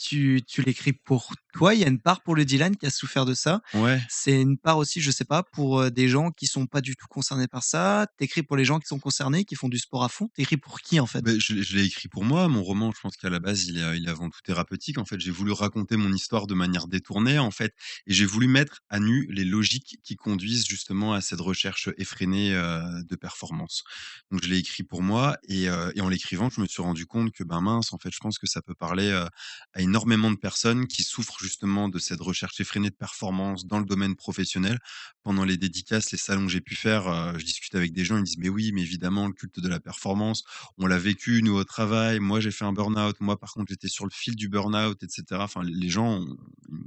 tu l'écris pour toi, il y a une part pour le Dylan qui a souffert de ça. Ouais. C'est une part aussi, je sais pas, pour, des gens qui sont pas du tout concernés par ça. Tu pour les gens qui sont concernés, qui font du sport à fond. Tu pour qui, en fait? Beh, je l'ai écrit pour moi. Mon roman, je pense qu'à la base, il est avant tout thérapeutique. En fait, j'ai voulu raconter mon histoire de manière détournée, en fait, et j'ai voulu mettre à nu les logiques qui conduisent justement à cette recherche effrénée, de performance. Donc je l'ai écrit pour moi et en l'écrivant, je me suis rendu compte que, ben, mince, en fait, je pense que ça peut parler, à énormément de personnes qui souffrent justement de cette recherche effrénée de performance dans le domaine professionnel. Pendant les dédicaces, les salons que j'ai pu faire, je discute avec des gens, ils me disent: «Mais oui, mais évidemment, le culte de la performance, on l'a vécu, nous, au travail. Moi, j'ai fait un burn-out. Moi, par contre, j'étais sur le fil du burn-out, et cetera». Enfin, les gens,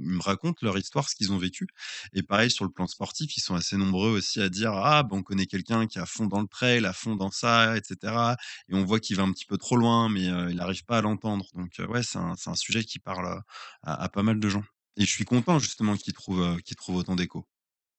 ils me racontent leur histoire, ce qu'ils ont vécu. Et pareil, sur le plan sportif, ils sont assez nombreux aussi à dire: «Ah, ben, on connaît quelqu'un qui est à fond dans le trail, à fond dans ça, et cetera, et on voit qu'il va un petit peu trop loin, mais il n'arrive pas à l'entendre». Donc ouais, c'est un sujet qui parle, à pas mal de gens. Et je suis content justement qu'ils trouvent autant d'écho.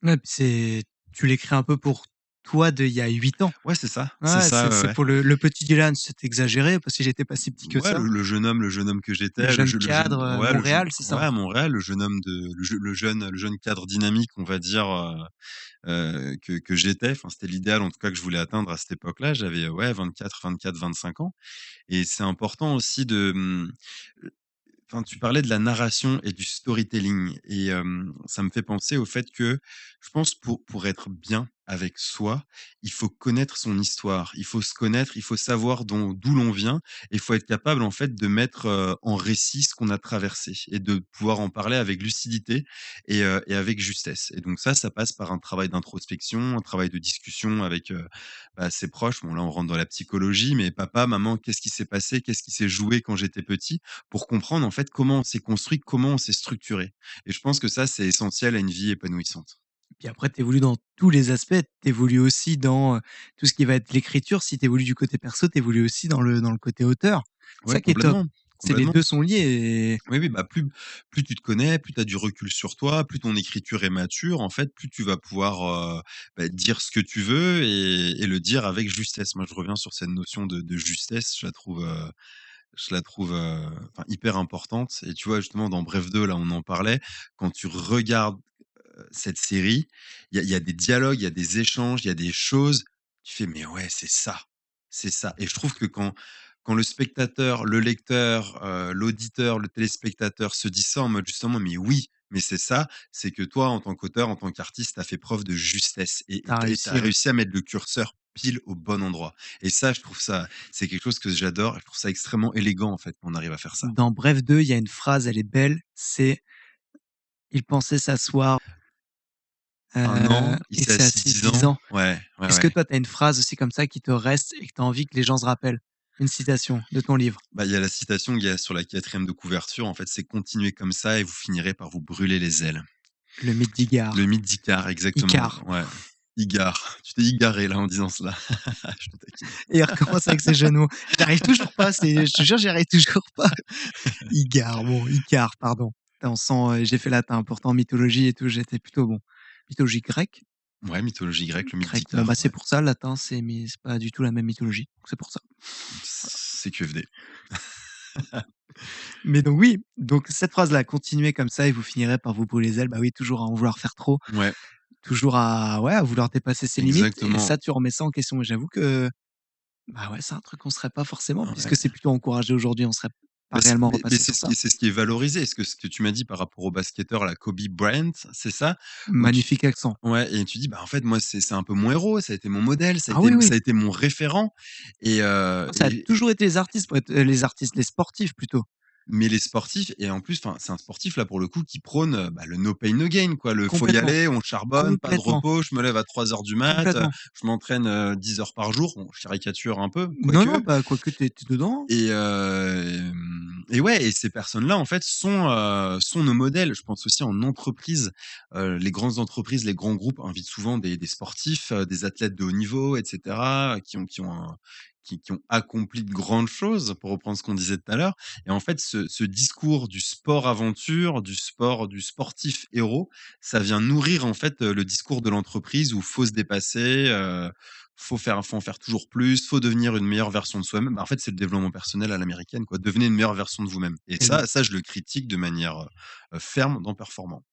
Ouais, puis c'est tu l'écris un peu pour toi d'il y a 8 ans. Ouais, c'est Ouais, ça, ouais, c'est ouais. pour le petit Dylan, c'est exagéré parce qu'il était pas si petit que Ouais, ça. le jeune homme que Le j'étais, jeune cadre, Montréal, c'est ça, ouais, hein? à Montréal, le jeune homme le jeune cadre dynamique, on va dire, que j'étais. Enfin, c'était l'idéal, en tout cas, que je voulais atteindre à cette époque-là. J'avais, ouais, 24, 25 ans. Et c'est important aussi enfin, tu parlais de la narration et du storytelling et ça me fait penser au fait que je pense pour être bien avec soi, il faut connaître son histoire. Il faut se connaître, il faut savoir d'où l'on vient et il faut être capable, en fait, de mettre, en récit ce qu'on a traversé et de pouvoir en parler avec lucidité et avec justesse et donc ça passe par un travail d'introspection, un travail de discussion avec, ses proches. Bon, là, on rentre dans la psychologie, mais papa, maman, qu'est-ce qui s'est passé? Qu'est-ce qui s'est joué quand j'étais petit? Pour comprendre, en fait, comment on s'est construit, comment on s'est structuré et je pense que ça, c'est essentiel à une vie épanouissante. Puis après, tu évolues dans tous les aspects. Tu évolues aussi dans, tout ce qui va être l'écriture. Si tu évolues du côté perso, tu évolues aussi dans le côté auteur. C'est Ouais, ça qui est top. complètement, C'est les complètement. 2 sont liés et Oui, oui, bah, plus tu te connais, plus tu as du recul sur toi, plus ton écriture est mature, en fait, plus tu vas pouvoir, dire ce que tu veux et le dire avec justesse. Moi, je reviens sur cette notion de justesse, je la trouve, enfin, hyper importante et tu vois, justement, dans Bref 2, là, on en parlait, quand tu regardes, cette série, il y a des dialogues, il y a des échanges, il y a des choses, tu fais: «Mais ouais, c'est ça» et je trouve que quand le spectateur, le lecteur, l'auditeur, le téléspectateur se dit ça en mode justement: «Mais oui, mais c'est ça», c'est que toi, en tant qu'auteur, en tant qu'artiste, tu as fait preuve de justesse tu as et tu réussi, ouais. réussi à mettre le curseur pile au bon endroit et ça, je trouve ça c'est quelque chose que j'adore et je trouve ça extrêmement élégant, en fait, qu'on arrive à faire ça. Dans Bref 2, il y a une phrase, elle est belle, c'est: «Il pensait s'asseoir, 1 an, il et s'est s'est assis assis 10 10 ans. ans». Ouais, ouais, Est-ce que ouais. toi, tu as une phrase aussi comme ça qui te reste et que tu as envie que les gens se rappellent? Une citation de ton livre? Bah, il y a la citation qu'il y a sur la 4e de couverture, en fait, c'est: «Continuez comme ça et vous finirez par vous brûler les ailes». Le mythe Le d'Igare. mythe d'Icare, exactement, Icare. ouais. Igare. Tu t'es égaré là en disant cela. Je te taquine. Et il recommence avec ses jeux de mots. J'arrive toujours pas, je te jure, j'y arrive toujours pas. Igare, bon, Icare, pardon. Putain, on sent, j'ai fait latin, pourtant mythologie et tout, j'étais plutôt bon. Mythologie grecque? Ouais, mythologie grecque, le mythe Grecque, bon, bah, d'Icare, c'est ouais. pour ça, latin, c'est pas du tout la même mythologie, donc c'est pour ça. C'est QFD. Mais donc oui, donc cette phrase-là: «Continuez comme ça et vous finirez par vous brûler les ailes», bah oui, toujours à en vouloir faire trop, Ouais, toujours à ouais, à vouloir dépasser ses limites et exactement. ça, tu remets ça en question et j'avoue que, bah, ouais, c'est un truc qu'on serait pas forcément puisque Ouais. c'est plutôt encouragé aujourd'hui, on serait pas Bah, c'est réellement mais repassé c'est sur ce ça. qui c'est ce qui est valorisé. Est-ce que ce que tu m'as dit par rapport au basketteur là, Kobe Bryant, c'est ça? Où tu Magnifique accent. Ouais et tu dis: «Bah, en fait, moi, c'est un peu mon héros, ça a été mon modèle, Ah oui, ça oui. a été mon référent» et heu Ça a et toujours été les artistes pour être les artistes, les sportifs plutôt. mais les sportifs et en plus, enfin, c'est un sportif là pour le coup qui prône, le no pain no gain quoi. Le faut y Complètement, aller, on charbonne, pas de complètement, repos, je me lève à 3 heures du mat, complètement. je m'entraîne, 10 heures par jour. Bon, je caricature un peu, Non, non, quoique bah, quoique tu es dedans. et ouais et ces personnes-là en fait sont nos modèles. Je pense aussi en entreprise, les grandes entreprises, les grands groupes invitent souvent des sportifs, des athlètes de haut niveau et cetera, qui ont accompli de grandes choses, pour reprendre ce qu'on disait tout à l'heure et en fait, ce discours du sport aventure, du sportif héros, ça vient nourrir en fait, le discours de l'entreprise où faut se dépasser, faut en faire toujours plus, faut devenir une meilleure version de soi-même. Bah, en fait, c'est le développement personnel à l'américaine, quoi. Devenez une meilleure version de vous-même et Et ça, je le critique de manière, ferme dans Performant.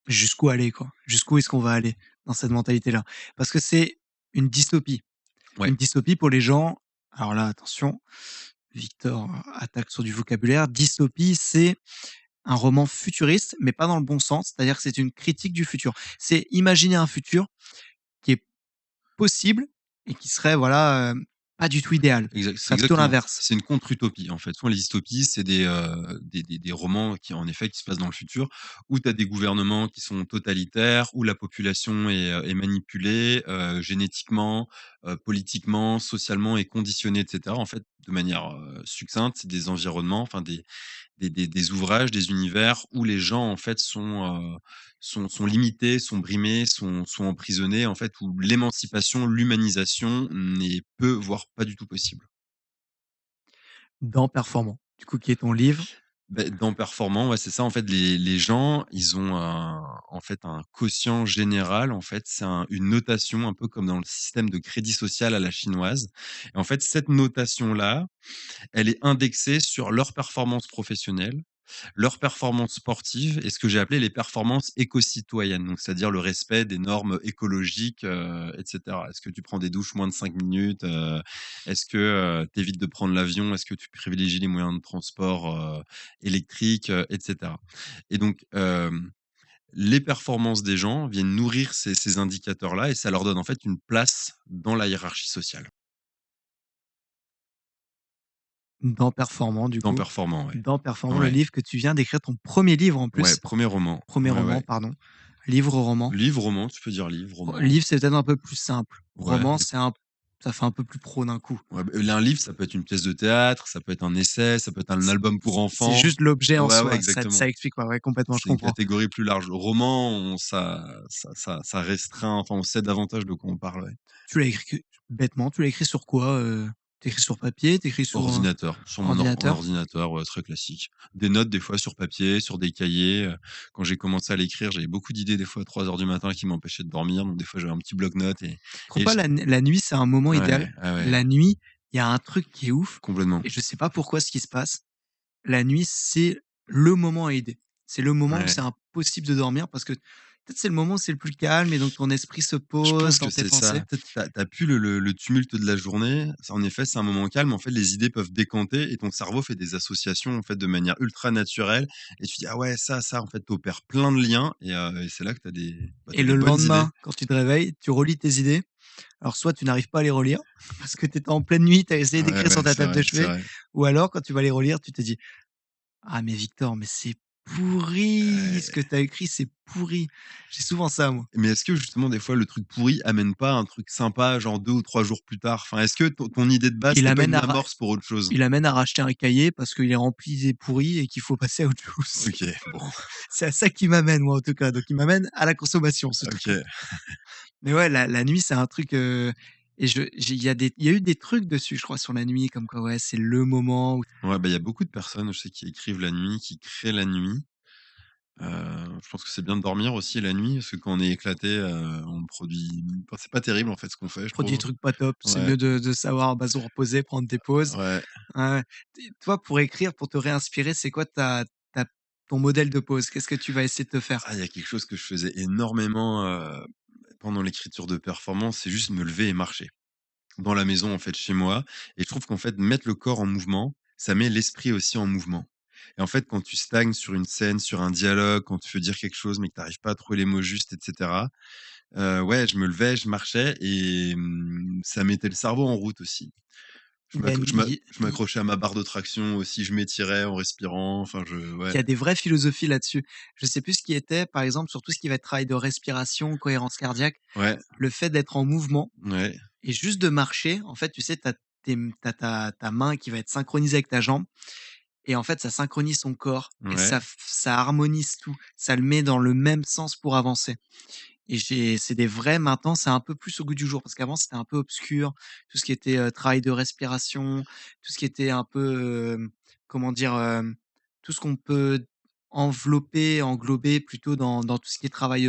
jusqu'où aller, quoi? Jusqu'où est-ce qu'on va aller dans cette mentalité-là? Parce que c'est une dystopie. Ouais, Une dystopie pour les gens, alors là, attention, Victor attaque sur du vocabulaire. Dystopie, c'est un roman futuriste, mais pas dans le bon sens, c'est-à-dire que c'est une critique du futur. C'est imaginer un futur qui est possible et qui serait, voilà, pas du tout idéal. Ce c'est serait plutôt exactement ça. l'inverse. C'est une contre-utopie, en fait. Souvent, les dystopies, c'est des romans qui, en effet, qui se passent dans le futur, où tu as des gouvernements qui sont totalitaires, où la population est manipulée, génétiquement, politiquement, socialement et conditionnée et cetera. En fait, de manière, succincte, c'est des environnements, enfin des ouvrages, des univers où les gens en fait sont limités, sont brimés, sont emprisonnés en fait, où l'émancipation, l'humanisation n'est peu, voire pas du tout possible. Dans Performant, du coup, qui est ton livre. Beh, dans Performant, ouais, c'est ça en fait, les gens, ils ont en fait un quotient général, en fait, c'est une notation un peu comme dans le système de crédit social à la chinoise et en fait, cette notation-là, elle est indexée sur leur performance professionnelle, leur performance sportive et ce que j'ai appelé les performances éco-citoyennes, donc c'est-à-dire le respect des normes écologiques, et cetera. Est-ce que tu prends des douches moins de 5 minutes? Est-ce que, tu évites de prendre l'avion? Est-ce que tu privilégies les moyens de transport, électriques, et cetera et donc, les performances des gens viennent nourrir ces indicateurs-là et ça leur donne en fait une place dans la hiérarchie sociale. Dans Performant, du Dans coup. Performant, ouais. Dans Performant, le Ouais, livre que tu viens d'écrire, ton premier livre en ouais, plus. 1er roman. Premier Ouais, roman, ouais. pardon. Livre, roman. Livre, roman, tu peux dire livre, roman. Livre, c'est peut-être un peu plus simple. Ouais, Roman, ça fait un peu plus pro d'un coup. ouais, un livre, ça peut être une pièce de théâtre, ça peut être un essai, ça peut être un album pour C'est enfants. juste l'objet en Ouais, ouais, soi, exactement. ça explique pas, ouais, complètement, je C'est une comprends. catégorie plus large. Roman, ça restreint, enfin, on sait davantage de quoi on parle, ouais. Tu l'as écrit bêtement, tu l'as écrit sur quoi? Tu écris sur papier? Tu écris sur, Ordinateur, sur mon ordinateur? ordinateur, ouais, très classique. Des notes des fois sur papier, sur des cahiers, quand j'ai commencé à l'écrire, j'avais beaucoup d'idées des fois à 3 heures du matin qui m'empêchaient de dormir, donc des fois j'avais un petit bloc-notes Tu trouves et pas j la nuit, c'est un moment idéal? ouais, ah ouais, La nuit, il y a un truc qui est ouf complètement. et je sais pas pourquoi ce qui se passe. La nuit, c'est le moment à aider. C'est le moment où Ouais. c'est impossible de dormir parce que peut-être c'est le moment où c'est le plus calme et donc ton esprit se Je pose pense dans que tes c'est pensées. ça. Peut-être tu plus le tumulte de la journée. Ça, en effet, c'est un moment calme. En fait, les idées peuvent décanter et ton cerveau fait des associations, en fait, de manière ultra naturelle et tu dis: «Ah ouais, ça», en fait, tu opères plein de liens et c'est là que Et tu des le bonnes idées. lendemain, quand tu te réveilles, tu relis tes idées. Alors soit tu n'arrives pas à les relire parce que tu étais en pleine nuit, tu as essayé Ouais, d'écrire sur ouais, ta c'est table de vrai, c'est chevet vrai. ou alors quand tu vas les relire, tu te dis: «Ah mais Victor, mais c'est pourri, ce que tu as écrit, c'est pourri». J'ai souvent ça moi. Mais est-ce que justement, des fois, le truc pourri amène pas un truc sympa, genre 2 ou 3 jours plus tard? Enfin, est-ce que ton idée de base, Il c'était pas amène une à ra amorce pour autre chose? il amène à racheter un cahier parce qu'il est rempli d'idées pourries et qu'il faut passer à autre chose. OK, bon, C'est à ça qui m'amène moi en tout cas, donc il m'amène à la consommation ce truc. OK. Mais ouais, la nuit, c'est un truc, et il y a eu des trucs dessus, je crois, sur la nuit, comme quoi, ouais, c'est le moment où Ouais, bah, il y a beaucoup de personnes, je sais, qui écrivent la nuit, qui créent la nuit. Je pense que c'est bien de dormir aussi la nuit, parce que quand on est éclaté, on produit enfin, c'est pas terrible en fait ce qu'on fait, je produit des trouve. trucs pas top. C'est Ouais, mieux de savoir, bah, se reposer, prendre tes pauses. ouais. Ouais, ouais. Toi, pour écrire, pour te réinspirer, c'est quoi ta ton modèle de pause? Qu'est-ce que tu vas essayer de te faire? Ah, il y a quelque chose que je faisais énormément, pendant l'écriture de performance, c'est juste me lever et marcher. Dans la maison, en fait, chez moi et je trouve qu'en fait, mettre le corps en mouvement, ça met l'esprit aussi en mouvement et en fait, quand tu stagnes sur une scène, sur un dialogue, quand tu veux dire quelque chose mais que tu arrives pas à trouver les mots justes et cetera, ouais, je me levais, je marchais et ça mettait le cerveau en route aussi. Il y a une Je m'accrochais à ma barre de traction aussi, je m'étirais en respirant, enfin je il ouais, y a des vraies philosophies là-dessus. Je sais plus ce qui était, par exemple, sur tout ce qui va être travail de respiration, cohérence cardiaque, ouais, le fait d'être en mouvement ouais, et juste de marcher, en fait, tu sais, tu as ta main qui va être synchronisée avec ta jambe et en fait, ça synchronise ton corps et ouais, ça harmonise tout. Ça le met dans le même sens pour avancer et c'est des vrais maintenant, c'est un peu plus au goût du jour parce qu'avant, c'était un peu obscur. Tout ce qui était, travail de respiration, tout ce qui était un peu, comment dire? Tout ce qu'on peut englober plutôt dans tout ce qui est travail,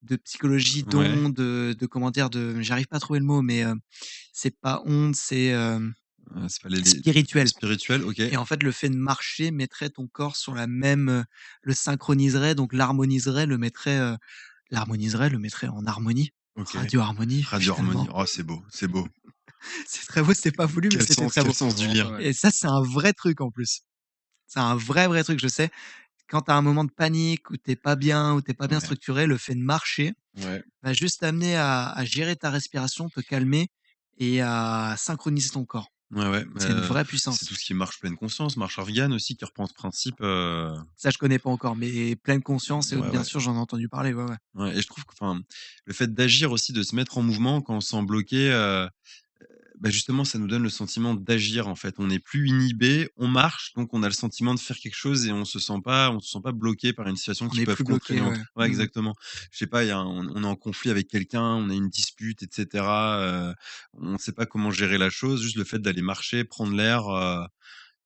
de psychologie, ouais, d'ondes, de comment dire? J'arrive pas à trouver le mot, mais, c'est pas ondes, c'est, c'est pas les spirituel. spirituels, OK, Et en fait, le fait de marcher mettrait ton corps sur la même, le synchroniserait, donc l'harmoniserait, le mettrait en harmonie. OK. Radio harmonie, Radio Harmonie, finalement. oh c'est beau, c'est beau. C'est très beau, c'était pas voulu, mais c'était très Quel beau. sens C'est du vraiment pas lien. mal. Et ça, c'est un vrai truc en plus. C'est un vrai, vrai truc. Je sais, quand tu as un moment de panique où t'es pas bien, où t'es pas bien Ouais, structuré, le fait de marcher ouais. va juste t'amener à gérer ta respiration, te calmer et à synchroniser ton corps. Ouais, ouais, C'est une vraie c'est puissance. tout ce qui est marche pleine conscience, marche afghane aussi qui reprend ce principe, Ça, je connais pas encore, mais pleine conscience et autres, ouais, bien ouais, sûr, j'en ai entendu parler, ouais, ouais. ouais et je trouve que enfin, le fait d'agir aussi, de se mettre en mouvement quand on se sent bloqué, bah, justement, ça nous donne le sentiment d'agir, en fait. On n'est plus inhibé, on marche, donc on a le sentiment de faire quelque chose et on se sent pas bloqué par une situation On qui est peut plus être bloqué, contraignante. ouais. Ouais, Mmh. exactement. Je sais pas, il y a un on est en conflit avec quelqu'un, on a une dispute et cetera, on ne sait pas comment gérer la chose. Juste le fait d'aller marcher, prendre l'air,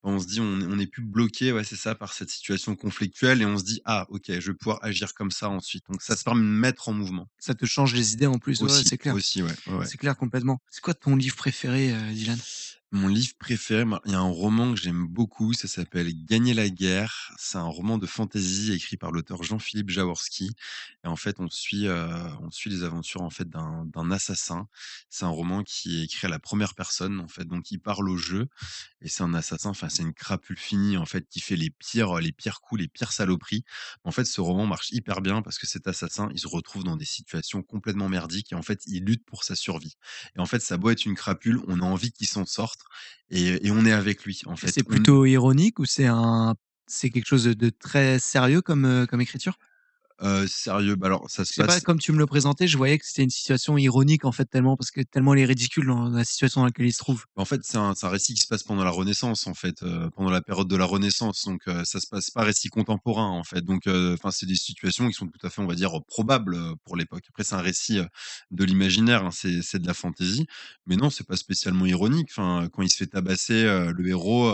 on se dit: «On n'est plus bloqué», ouais, c'est ça, par cette situation conflictuelle et on se dit: «Ah OK, je vais pouvoir agir comme ça ensuite». Donc ça te permet de mettre en mouvement. Ça te change les idées en plus, ouais, ouais, Aussi, c'est clair. aussi, ouais, ouais, ouais. C'est clair complètement. C'est quoi ton livre préféré, Dylan? Mon livre préféré, ben, il y a un roman que j'aime beaucoup, ça s'appelle Gagner la guerre. C'est un roman de fantasy écrit par l'auteur Jean-Philippe Jaworski et en fait, on suit les aventures, en fait, d'un assassin. C'est un roman qui est écrit à la première personne, en fait, donc il parle au jeu et c'est un assassin, enfin, c'est une crapule finie, en fait, qui fait les pires coups, les pires saloperies. En fait, ce roman marche hyper bien parce que cet assassin, il se retrouve dans des situations complètement merdiques et en fait, il lutte pour sa survie. Et en fait, ça a beau être une crapule, on a envie qu'il s'en sorte et on est avec lui, en Et fait. c'est plutôt ironique ou c'est quelque chose de très sérieux comme écriture? Sérieux, bah, alors ça se Je sais pas, passe. comme tu me le présentais, je voyais que c'était une situation ironique, en fait, tellement elle est ridicule dans la situation dans laquelle il se trouve. En fait, c'est un récit qui se passe pendant la Renaissance, en fait, pendant la période de la Renaissance, donc ça se passe pas récit contemporain, en fait, donc enfin, c'est des situations qui sont tout à fait, on va dire, probables, pour l'époque. Après, c'est un récit, de l'imaginaire, hein, c'est de la fantaisie, mais non, c'est pas spécialement ironique. Enfin, quand il se fait tabasser, le héros,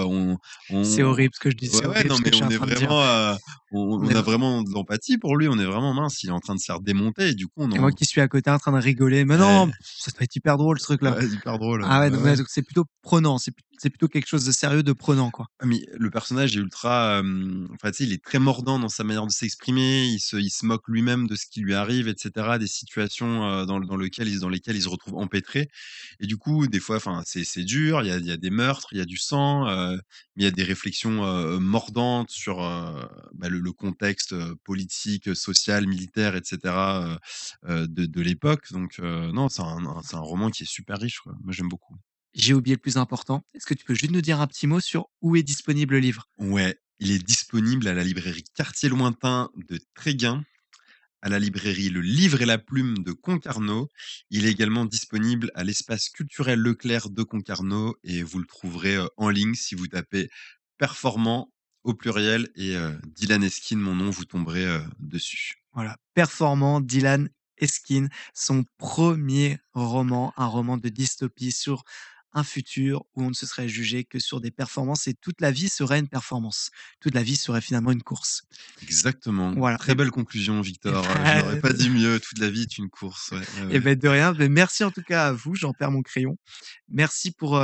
C'est on horrible ce que je dis, c'est ouais, ouais, horrible non, ce que mais je suis on en est train de dire. vraiment, On on est a vr vraiment de l'empathie pour lui, on est vraiment: «Mince, il est en train de se faire démonter» et du coup, on Et moi en qui suis à côté en train de rigoler: «Mais non, ouais, ça doit être hyper drôle ce truc-là». ouais, hyper drôle, Ah ouais, ouais, donc ouais. ouais, donc c'est plutôt prenant, c'est plutôt quelque chose de sérieux, de prenant, quoi. Ah mais le personnage est ultra, enfin, tu sais, il est très mordant dans sa manière de s'exprimer. Il se moque lui-même de ce qui lui arrive et cetera, des situations, dans lesquelles il se retrouve empêtré et du coup, des fois, enfin, c'est dur, il y a des meurtres, il y a du sang, mais il y a des réflexions, mordantes sur, bah, le contexte, politique, social, militaire et cetera, de l'époque donc non, c'est un roman qui est super riche, quoi. Moi, j'aime beaucoup. J'ai oublié le plus important. Est-ce que tu peux juste nous dire un petit mot sur où est disponible le livre? Ouais, il est disponible à la librairie Quartier Lointain de Tréguin, à la librairie Le Livre et la Plume de Concarneau. Il est également disponible à l'espace culturel Leclerc de Concarneau et vous le trouverez, en ligne si vous tapez «performant» au pluriel et Dylan Esquine, mon nom, vous tomberez, dessus. Voilà, Performant, Dylan Esquine, son premier roman, un roman de dystopie sur un futur où on ne se serait jugé que sur des performances et toute la vie serait une performance. Toute la vie serait finalement une course. Exactement. Voilà Très belle conclusion, et Victor, je n'aurais bah, pas dit mieux, toute la vie est une course, ouais, ouais, et ouais. bah, de rien. Beh, merci en tout cas à vous, j'en perds mon crayon. Merci pour,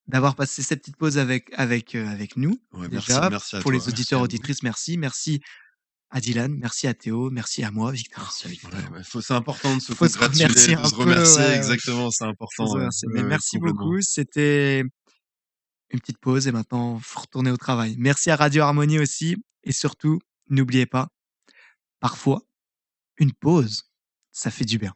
d'avoir passé cette petite pause avec nous, Ouais, merci, déjà. merci à Pour toi. les Merci auditeurs, à vous. auditrices, merci. Merci à Dylan, merci à Théo, merci à moi, Victor. Merci Ouais, Victor. ouais, c'est important de se Faut se congratuler, remercier de un se peu, remercier, ouais, ouais, exactement, c'est faut se important, ouais, remercier. Mais ouais, ouais, merci complètement. beaucoup, c'était une petite pause et maintenant, faut retourner au travail. Merci à Radio Harmonie aussi et surtout, n'oubliez pas, parfois, une pause, ça fait du bien.